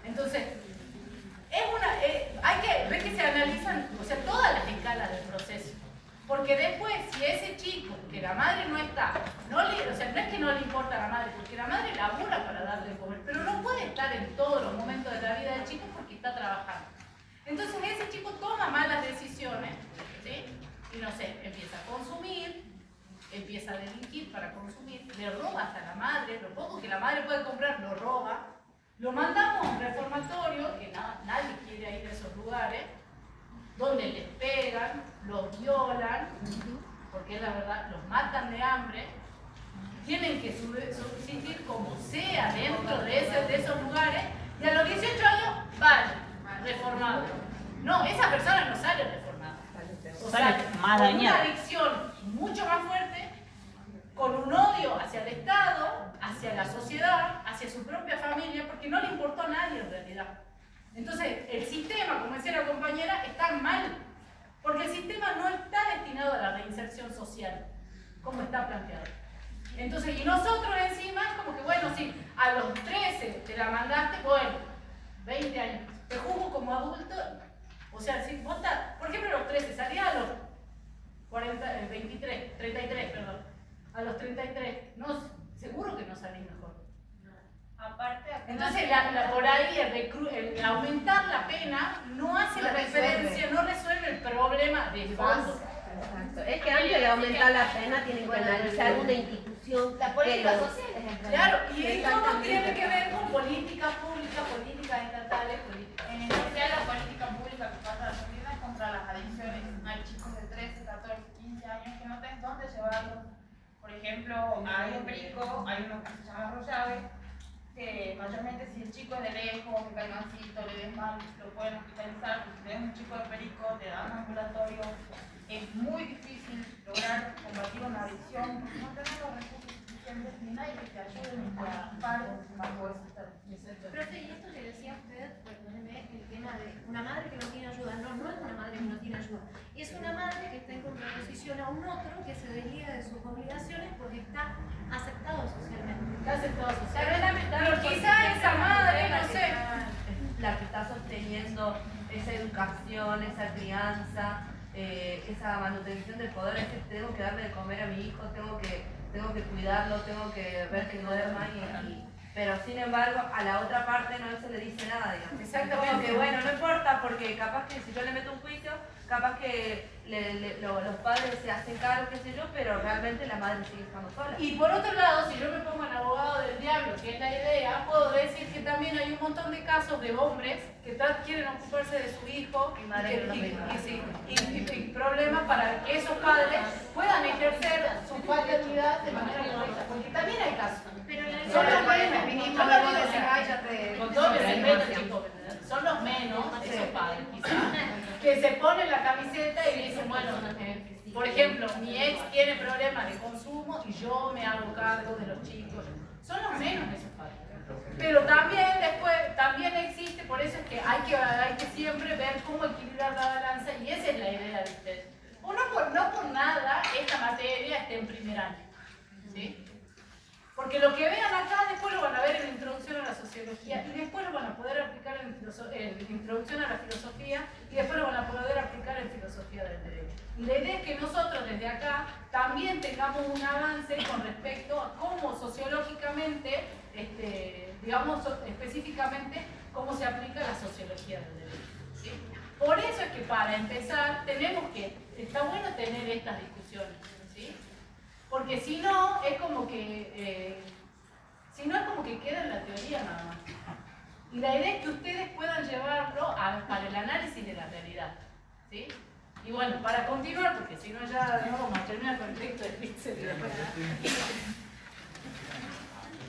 Entonces, hay que ver que se analizan, o sea, todas las escalas del proceso. Porque después, si ese chico, que la madre no está, no es que no le importa a la madre, porque la madre labura para darle de comer, pero no puede estar en todos los momentos de la vida del chico porque está trabajando. Entonces ese chico toma malas decisiones, ¿sí? Y no sé, empieza a consumir, empieza a delinquir para consumir, le roba hasta a la madre, lo poco que la madre puede comprar lo roba, lo mandamos a un reformatorio, que nadie quiere ir a esos lugares, donde les pegan, los violan, porque es la verdad, los matan de hambre, tienen que subsistir como sea dentro de esos lugares, y a los 18 años van reformados. No, esa persona no sale reformada. O sea, más con dañada. una adicción mucho más fuerte, con un odio hacia el Estado, hacia la sociedad, hacia su propia familia, porque no le importó a nadie en realidad. Entonces, el sistema, como decía la compañera, está mal, porque el sistema no está destinado a la reinserción social, como está planteado. Entonces, y nosotros encima es como que, bueno, sí, a los 13 te la mandaste, bueno, 20 años, te juzgo como adulto, o sea, si vos estás, por ejemplo, a los 13, salías a los 33, perdón, a los 33, no, seguro que no salís mejor. Aparte, Entonces, por ahí el aumentar la pena no hace la diferencia, no resuelve el problema de fondo. Exacto. Es que antes de aumentar la pena tienen que analizar una institución. La política social es el Claro, y todo tiene que ver con políticas públicas, políticas estatales, políticas. En especial la política pública que pasa la sociedad contra las adicciones. Hay chicos de 13, 14, 15 años que no tienen dónde llevarlos. Por ejemplo, hay un perico, hay uno que se llama Rollave, que mayormente si el chico es de lejos, que cae mansito, le den mal, lo pueden hospitalizar. Si tenés un chico de perico, te dan un ambulatorio. Es muy difícil lograr combatir una adicción porque no tenemos los recursos suficientes ni nadie que te ayude ni te ampare bajo esa situación. Profe, y esto que decía usted, perdóneme, el tema de una madre que no tiene ayuda, no es una madre que no tiene ayuda, es una madre que está en contraposición a un otro que se desliga de sus obligaciones porque está aceptado socialmente. Está aceptado socialmente. Pero quizá esa madre, no sé, la que está sosteniendo esa educación, esa crianza, esa manutención del poder, es que tengo que darle de comer a mi hijo, tengo que cuidarlo, tengo que ver que no duerma pero sin embargo a la otra parte no se le dice nada, digamos. Exactamente. Como que bueno, no importa, porque capaz que si yo le meto un juicio, capaz que los padres se hacen cargo, qué sé yo, pero realmente la madre sigue estando sola. Y por otro lado, si yo me pongo en abogado del diablo, que es la idea, puedo decir que también hay un montón de casos de hombres que quieren ocuparse de su hijo y problemas para que esos padres puedan ejercer su paternidad de manera correcta, porque también hay casos. Son los menos, con todo mi respeto, chicos, son los menos esos padres, quizás, que se ponen la camiseta y dicen, bueno, por ejemplo, mi ex tiene problemas de consumo y yo me hago cargo de los chicos. Son los menos esos padres. Pero también también existe, por eso es que hay que siempre ver cómo equilibrar la balanza y esa es la idea de ustedes. No por nada esta materia está en primer año, ¿sí? Porque lo que vean acá después lo van a ver en la introducción a la sociología y después lo van a poder aplicar en introducción a la filosofía y después lo van a poder aplicar en filosofía del derecho. Y la idea es que nosotros desde acá también tengamos un avance con respecto a cómo sociológicamente, digamos específicamente, cómo se aplica la sociología del derecho, ¿sí? Por eso es que para empezar está bueno tener estas discusiones, ¿sí? Porque si no, es como que queda en la teoría nada más. Y la idea es que ustedes puedan llevarlo para el análisis de la realidad, ¿sí? Y bueno, para continuar, porque si no ya no vamos a terminar con el texto de Pixel.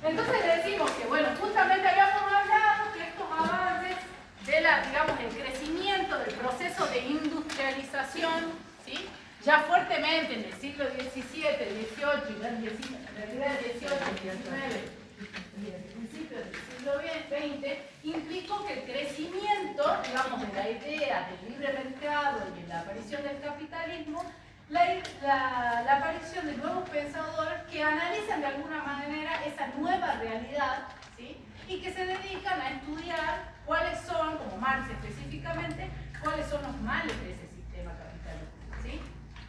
Entonces decimos que, bueno, justamente habíamos hablado que estos avances digamos, el crecimiento del proceso de industrialización, ¿sí? Ya fuertemente en el siglo XVII, XVIII, y en realidad el XVIII, el XIX y el principio del siglo XX, implicó que el crecimiento, digamos, de la idea del libre mercado y en la aparición del capitalismo, la aparición de nuevos pensadores que analizan de alguna manera esa nueva realidad, ¿sí? Y que se dedican a estudiar cuáles son, como Marx específicamente, cuáles son los males de ese sistema capitalista, ¿sí?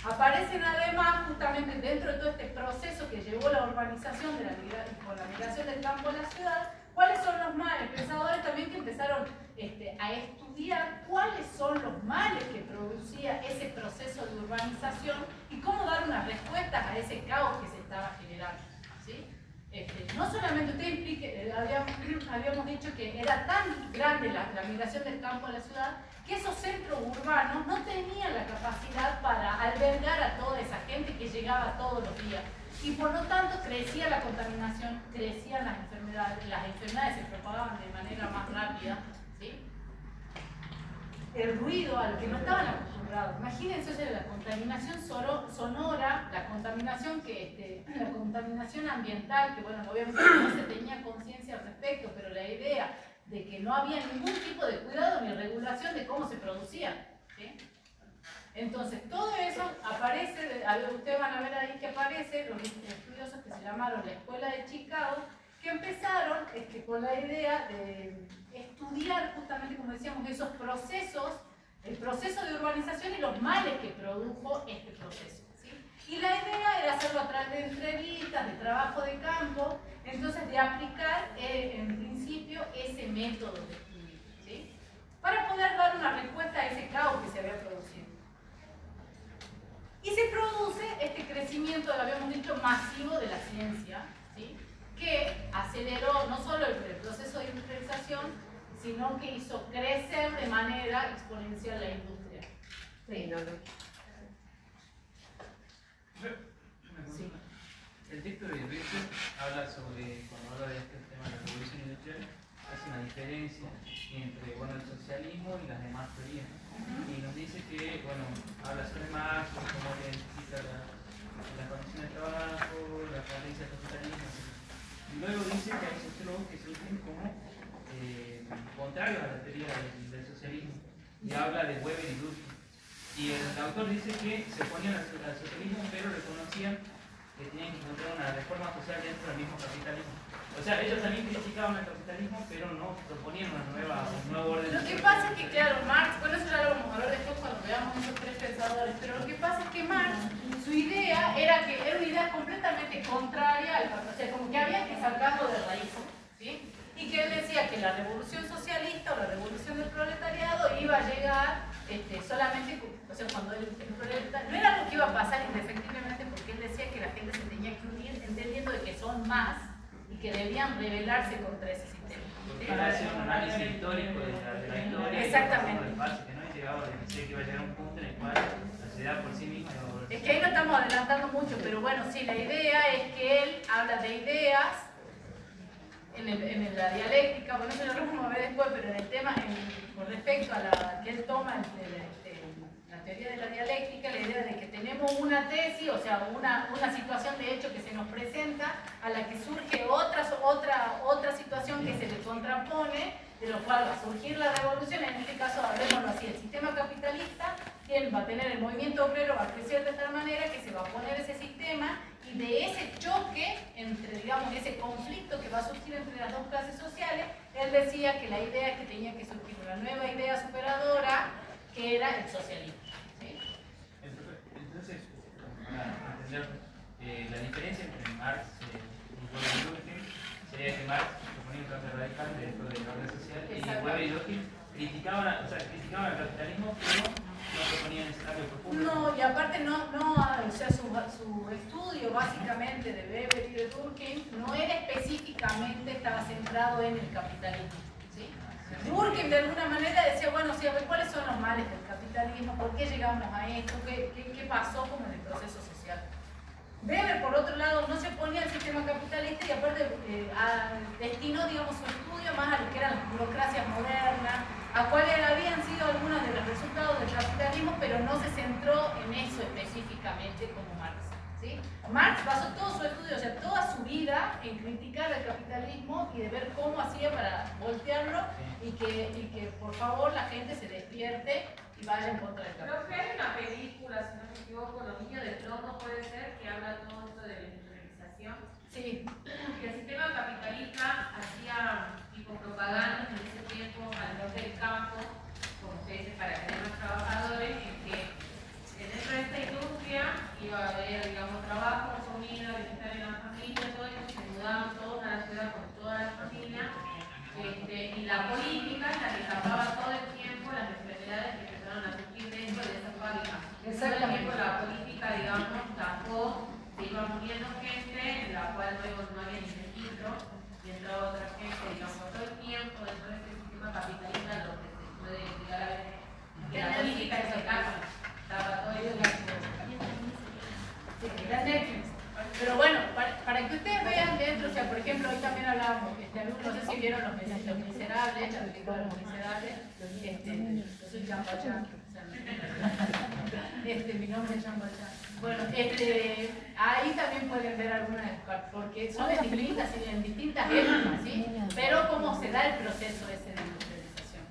Aparecen además, justamente dentro de todo este proceso que llevó la urbanización con la migración del campo a la ciudad, cuáles son los males. Pensadores también que empezaron a estudiar cuáles son los males que producía ese proceso de urbanización y cómo dar unas respuestas a ese caos que se estaba generando, ¿sí? No solamente usted implique, habíamos dicho que era tan grande la migración del campo a la ciudad que esos centros urbanos no tenían la capacidad para albergar a toda esa gente que llegaba todos los días. Y por lo tanto crecía la contaminación, crecían las enfermedades se propagaban de manera más rápida, ¿sí? El ruido al que no estaban acostumbrados. Imagínense la contaminación sonora, la contaminación ambiental, que bueno, obviamente no se tenía conciencia al respecto, pero la idea de que no había ningún tipo de cuidado ni regulación de cómo se producía, ¿sí? Entonces, todo eso aparece, ustedes van a ver ahí que aparece, los estudiosos que se llamaron la Escuela de Chicago, que empezaron con la idea de estudiar justamente, como decíamos, esos procesos, el proceso de urbanización y los males que produjo este proceso, ¿sí? Y la idea era hacerlo a través de entrevistas, de trabajo de campo, entonces de aplicar en principio principio ese método de estudio, ¿sí? Para poder dar una respuesta a ese caos que se había producido. Y se produce este crecimiento, lo habíamos dicho, masivo de la ciencia, ¿sí? Que aceleró no solo el proceso de industrialización, sino que hizo crecer de manera exponencial la industria. Sí, Sí. El texto de Richter habla sobre, cuando habla de este tema de la revolución industrial, hace una diferencia entre el socialismo y las demás teorías. Y nos dice que, habla sobre Marx, cómo identifica la condición de trabajo, la falencia del capitalismo, etc. Y luego dice que hay sociólogos que surgen como contrarios a la teoría del socialismo. Y habla de Weber y Durkheim. Y el autor dice que se oponían al socialismo, pero reconocían que tenían que encontrar una reforma social dentro del mismo capitalismo. O sea, ellos también criticaban el capitalismo, pero no proponían un nuevo orden. Lo que pasa es que, claro, Marx, eso ya lo vamos a ver después cuando veamos esos tres pensadores, pero lo que pasa es que Marx, su idea era una idea completamente contraria al capitalismo, o sea, como que había que sacarlo de raíz, ¿sí? Y que él decía que la revolución socialista o la revolución del proletariado iba a llegar solamente, o sea, cuando el proletariado, no era algo que iba a pasar indefectiblemente, porque él decía que la gente se tenía que unir entendiendo de que son más y que debían rebelarse contra ese sistema. Para hacer un análisis histórico de la historia. Exactamente. Que no llegaba a decir que iba a llegar a un punto en el cual la sociedad por sí misma iba a volver. Es que ahí no estamos adelantando mucho, pero bueno, sí, la idea es que él habla de ideas en la dialéctica, bueno, eso lo vamos a ver después, pero en el tema, con respecto a la que él toma la teoría de la dialéctica, la idea de que tenemos una tesis, o sea, una situación de hecho que se nos presenta, a la que surge otra situación que se le contrapone, de lo cual va a surgir la revolución. En este caso, hablemoslo así, el sistema capitalista va a tener el movimiento obrero, va a crecer de tal manera que se va a poner ese sistema, y de ese choque entre, digamos, ese conflicto que va a surgir entre las dos clases sociales, él decía que la idea es que tenía que surgir una nueva idea superadora, que era el socialismo. ¿Sí? Entonces, para entender la diferencia entre Marx y Durkheim, sería que Marx proponía un cambio radical dentro de la orden social, y Weber y Durkheim criticaban el capitalismo, pero no proponían ese cambio profundo. No, y aparte o sea, su estudio básicamente de Weber y de Durkheim no era específicamente, estaba centrado en el capitalismo. ¿Sí? Durkheim de alguna manera decía, bueno, sí, a ver, ¿cuáles son los males del capitalismo? ¿Por qué llegamos a esto? ¿Qué pasó como en el proceso social? Weber, por otro lado, no se oponía al sistema capitalista y aparte destinó, digamos, su estudio más a lo que eran las burocracias modernas, a cuáles habían sido algunos de los resultados del capitalismo, pero no se centró en eso específicamente como Marx. ¿Sí? Marx basó todo su estudio, o sea, toda su vida en criticar el capitalismo y de ver cómo hacía para voltearlo y que por favor la gente se despierte y vaya en contra del capitalismo. Creo que hay una película, si no me equivoco, Los Niños de Plomo puede ser, que habla todo esto de la industrialización. Sí. Que el sistema capitalista hacía tipo propaganda en ese tiempo alrededor del campo, como se dice, para tener más trabajadores, en que dentro de esta industria iba a haber, digamos, trabajo, comida, bienestar en la familia, todo eso, se mudaban todos a la ciudad con toda la familia, y la política es la que tapaba todo el tiempo las enfermedades que empezaron a surgir dentro de esa fábrica. Exactamente. Todo el tiempo la política, digamos, tapó, se iba muriendo gente, en la cual luego no había ni registro, y entraba otra gente, digamos, todo el tiempo dentro de este sistema capitalista, lo que se puede llegar a ver, que la política es el caso. Era Netflix. Pero bueno, para que ustedes vean dentro, o sea, por ejemplo, hoy también hablábamos, no sé si vieron Los Miserables, la película de Los Miserables, yo soy Jean Valjean, mi nombre es Jean Valjean. Bueno, ahí también pueden ver algunas, porque son en distintas épocas, ¿sí? Pero cómo se da el proceso ese de industrialización.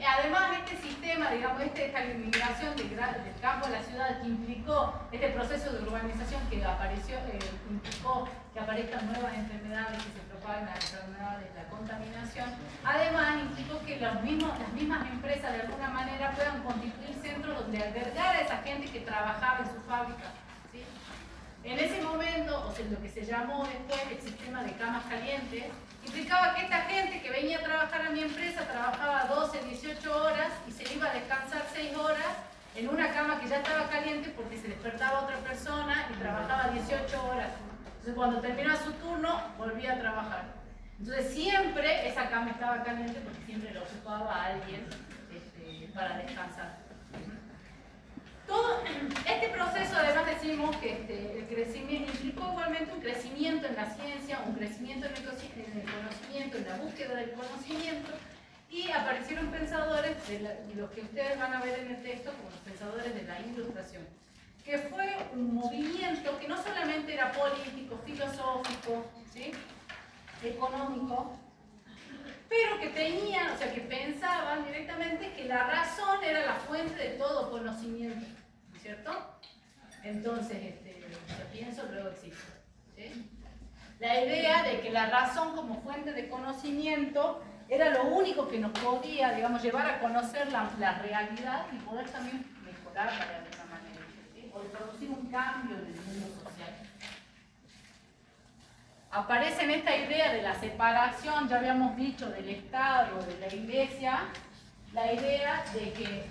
Además, este sistema, digamos, esta inmigración del campo a la ciudad que implicó este proceso de urbanización que apareció, implicó que aparezcan nuevas enfermedades, que se propagan las enfermedades, la contaminación, además implicó que las mismas empresas de alguna manera puedan constituir centros donde albergar a esa gente que trabajaba en su fábrica. ¿Sí? En ese momento, o sea, lo que se llamó después el sistema de camas calientes, implicaba que esta gente que venía a trabajar a mi empresa trabajaba 12, 18 horas y se iba a descansar 6 horas en una cama que ya estaba caliente porque se despertaba otra persona y trabajaba 18 horas. Entonces cuando terminaba su turno, volvía a trabajar. Entonces siempre esa cama estaba caliente porque siempre la ocupaba alguien para descansar. Todo este proceso, además decimos que el crecimiento implicó igualmente un crecimiento en la ciencia, un crecimiento en el conocimiento, en la búsqueda del conocimiento, y aparecieron pensadores, los que ustedes van a ver en el texto como los pensadores de la Ilustración, que fue un movimiento que no solamente era político, filosófico, ¿sí?, económico, pero que tenían, o sea, que pensaban directamente que la razón era la fuente de todo conocimiento, ¿cierto? Entonces, yo pienso, luego existo, ¿sí? La idea de que la razón como fuente de conocimiento era lo único que nos podía, digamos, llevar a conocer la realidad y poder también mejorarla de alguna manera, ¿sí?, o producir un cambio en el mundo social. Aparece en esta idea de la separación, ya habíamos dicho, del Estado, de la Iglesia, la idea de que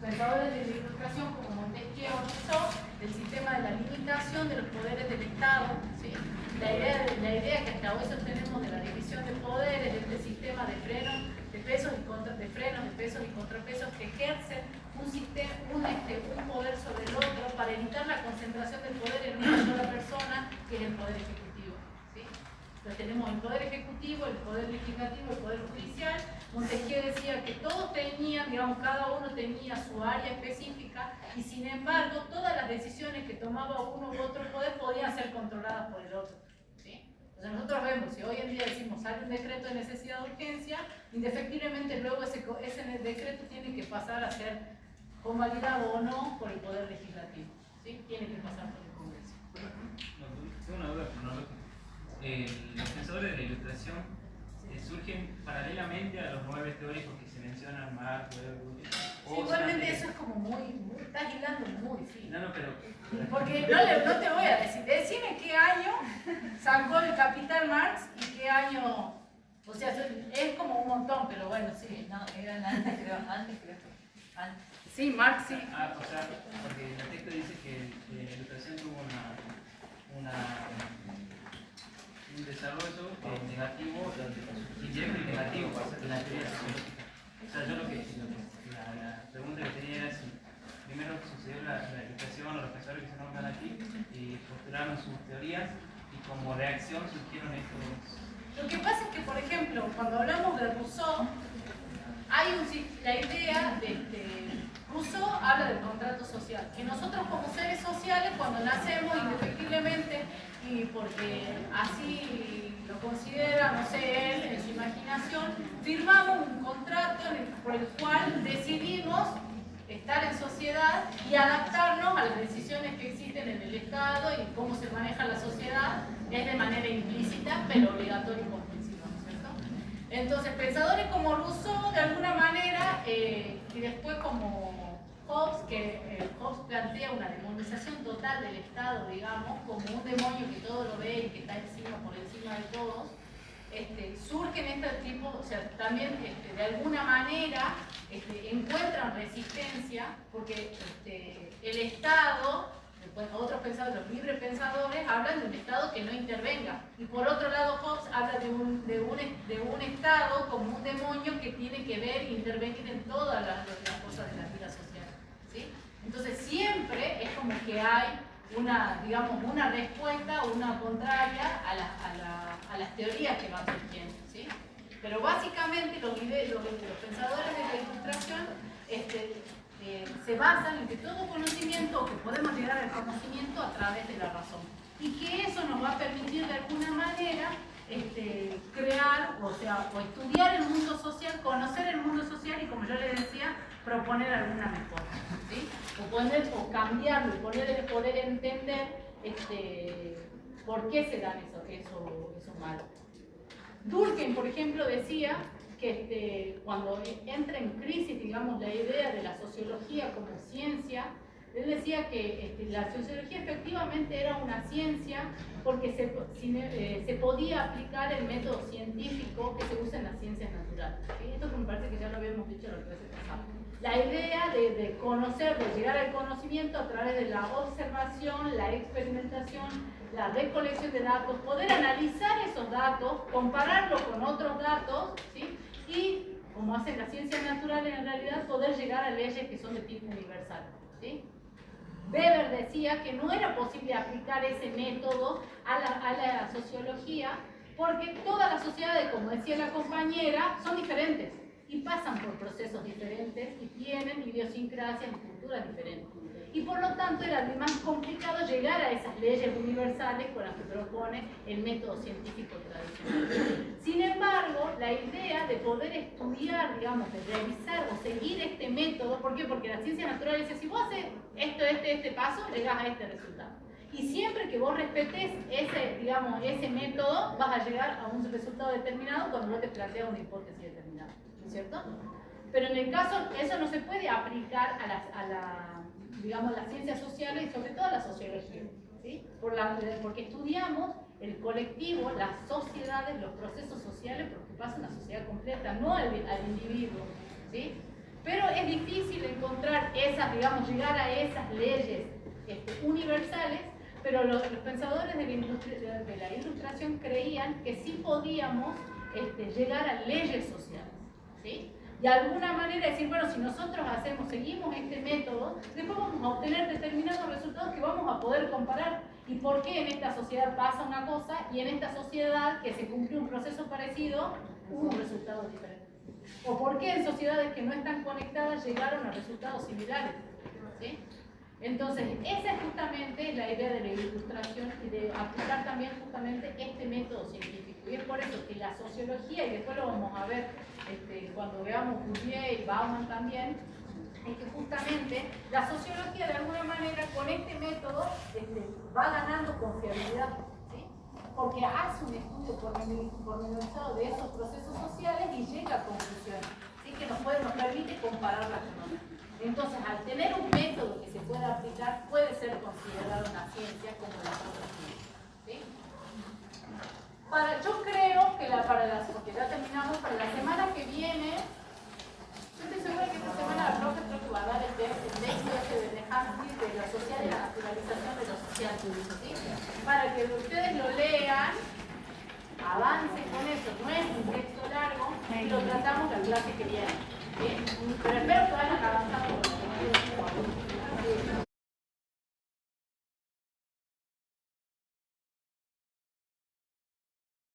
pensadores de la Ilustración como Montesquieu o Rousseau, del sistema de la limitación de los poderes del Estado, ¿sí?, la idea que hasta hoy sostenemos de la división de poderes, de este sistema de frenos, de pesos y contrapesos que ejercen un poder sobre el otro para evitar la concentración del poder en una sola persona, que es el poder ejecutivo. Entonces tenemos el poder ejecutivo, el poder legislativo, el poder judicial. Montesquieu decía que todos tenían, digamos, cada uno tenía su área específica y sin embargo todas las decisiones que tomaba uno u otro poder podían ser controladas por el otro. ¿Sí? Entonces nosotros vemos, si hoy en día decimos sale un decreto de necesidad de urgencia, indefectiblemente luego ese decreto tiene que pasar a ser convalidado o no por el poder legislativo. ¿Sí? Tiene que pasar por el Congreso. Tengo una duda cronológica. Los pensadores de la Ilustración surgen paralelamente a los 9 teóricos que se mencionan, Marx, Weber, sí, igualmente eso es como muy estás hilando muy fino. No, pero... Porque no te voy a decir, decime qué año sacó el Capital Marx y qué año, o sea, es como un montón, pero bueno, sí. No, eran antes, creo. Antes. Sí, Marx, sí. O sea, porque el texto dice que la Ilustración tuvo un desarrollo negativo, indirecto y negativo para hacer la teoría sociológica. O sea, yo la pregunta que tenía era si primero sucedió la Ilustración o los pensadores que se nombran aquí y postularon sus teorías y como reacción surgieron estos... Lo que pasa es que, por ejemplo, cuando hablamos de Rousseau, hay la idea de Rousseau habla del contrato social, que nosotros como seres sociales cuando nacemos indefectiblemente y porque así lo considera, no sé, él en su imaginación, firmamos un contrato por el cual decidimos estar en sociedad y adaptarnos a las decisiones que existen en el Estado y cómo se maneja la sociedad, es de manera implícita pero obligatoria y comprensiva, ¿no es cierto? Entonces, pensadores como Rousseau, de alguna manera, y después como Hobbes, que Hobbes plantea una demonización total del Estado, digamos, como un demonio que todo lo ve y que está por encima de todos, surgen este tipo, o sea, también de alguna manera encuentran resistencia, porque el Estado, otros pensadores, los libres pensadores, hablan de un Estado que no intervenga. Y por otro lado, Hobbes habla de un Estado como un demonio que tiene que ver e intervenir en todas las cosas de la vida social. ¿Sí? Entonces siempre es como que hay una respuesta o una contraria a las teorías que van surgiendo. ¿Sí? Pero básicamente los pensadores de la Ilustración se basan en que todo conocimiento, que podemos llegar al conocimiento a través de la razón. Y que eso nos va a permitir de alguna manera crear, o estudiar el mundo social, conocer el mundo social y, como yo les decía, proponer alguna mejora. ¿Sí? O cambiarlo y poder entender por qué se dan esos malos. Durkheim, por ejemplo, decía que cuando entra en crisis, digamos, la idea de la sociología como ciencia, Él decía que la sociología efectivamente era una ciencia porque se podía aplicar el método científico que se usa en las ciencias naturales. ¿Sí? Esto me parece que ya lo habíamos dicho la clase pasada. La idea de conocer, de llegar al conocimiento a través de la observación, la experimentación, la recolección de datos, poder analizar esos datos, compararlos con otros datos, ¿sí? Y, como hacen las ciencias naturales, en realidad poder llegar a leyes que son de tipo universal. ¿Sí? Weber decía que no era posible aplicar ese método a la sociología porque todas las sociedades, como decía la compañera, son diferentes y pasan por procesos diferentes y tienen idiosincrasias y culturas diferentes. Y por lo tanto era más complicado llegar a esas leyes universales con las que propone el método científico tradicional. Sin embargo, la idea de poder estudiar, digamos, de revisar o seguir este método, ¿por qué? Porque la ciencia natural dice, si vos haces este paso, llegás a este resultado. Y siempre que vos respetes ese método, vas a llegar a un resultado determinado cuando vos te planteas una hipótesis determinada, ¿no es cierto? Pero en el caso, eso no se puede aplicar a las ciencias sociales y sobre todo a la sociología, ¿sí? Porque estudiamos el colectivo, las sociedades, los procesos sociales, porque pasa una sociedad completa, no al individuo, ¿sí? Pero es difícil encontrar llegar a esas leyes universales, pero los pensadores de la Ilustración creían que sí podíamos llegar a leyes sociales, ¿sí? De alguna manera decir, bueno, si nosotros seguimos este método, después vamos a obtener determinados resultados que vamos a poder comparar. ¿Y por qué en esta sociedad pasa una cosa y en esta sociedad que se cumplió un proceso parecido, hubo un resultado diferente? ¿O por qué en sociedades que no están conectadas llegaron a resultados similares? ¿Sí? Entonces, esa es justamente la idea de la Ilustración y de aplicar también justamente este método científico. Y es por eso que la sociología, y después lo vamos a ver cuando veamos Bourdieu y Bauman también, es que justamente la sociología de alguna manera con este método va ganando confiabilidad, ¿sí? Porque hace un estudio pormenorizado de esos procesos sociales y llega a conclusiones, ¿sí? Que nos permite compararlas con otras. Entonces, al tener un método que se pueda aplicar, puede ser considerado una ciencia como la sociología, ¿sí? Yo creo que porque ya terminamos, para la semana que viene, yo estoy segura que esta semana la profe creo que va a dar el texto de Hansky de lo social y la naturalización de lo social, ¿sí? Para que ustedes lo lean, avancen con eso, no es un texto largo, y lo tratamos la clase que viene, ¿sí? Pero espero que vayan avanzando con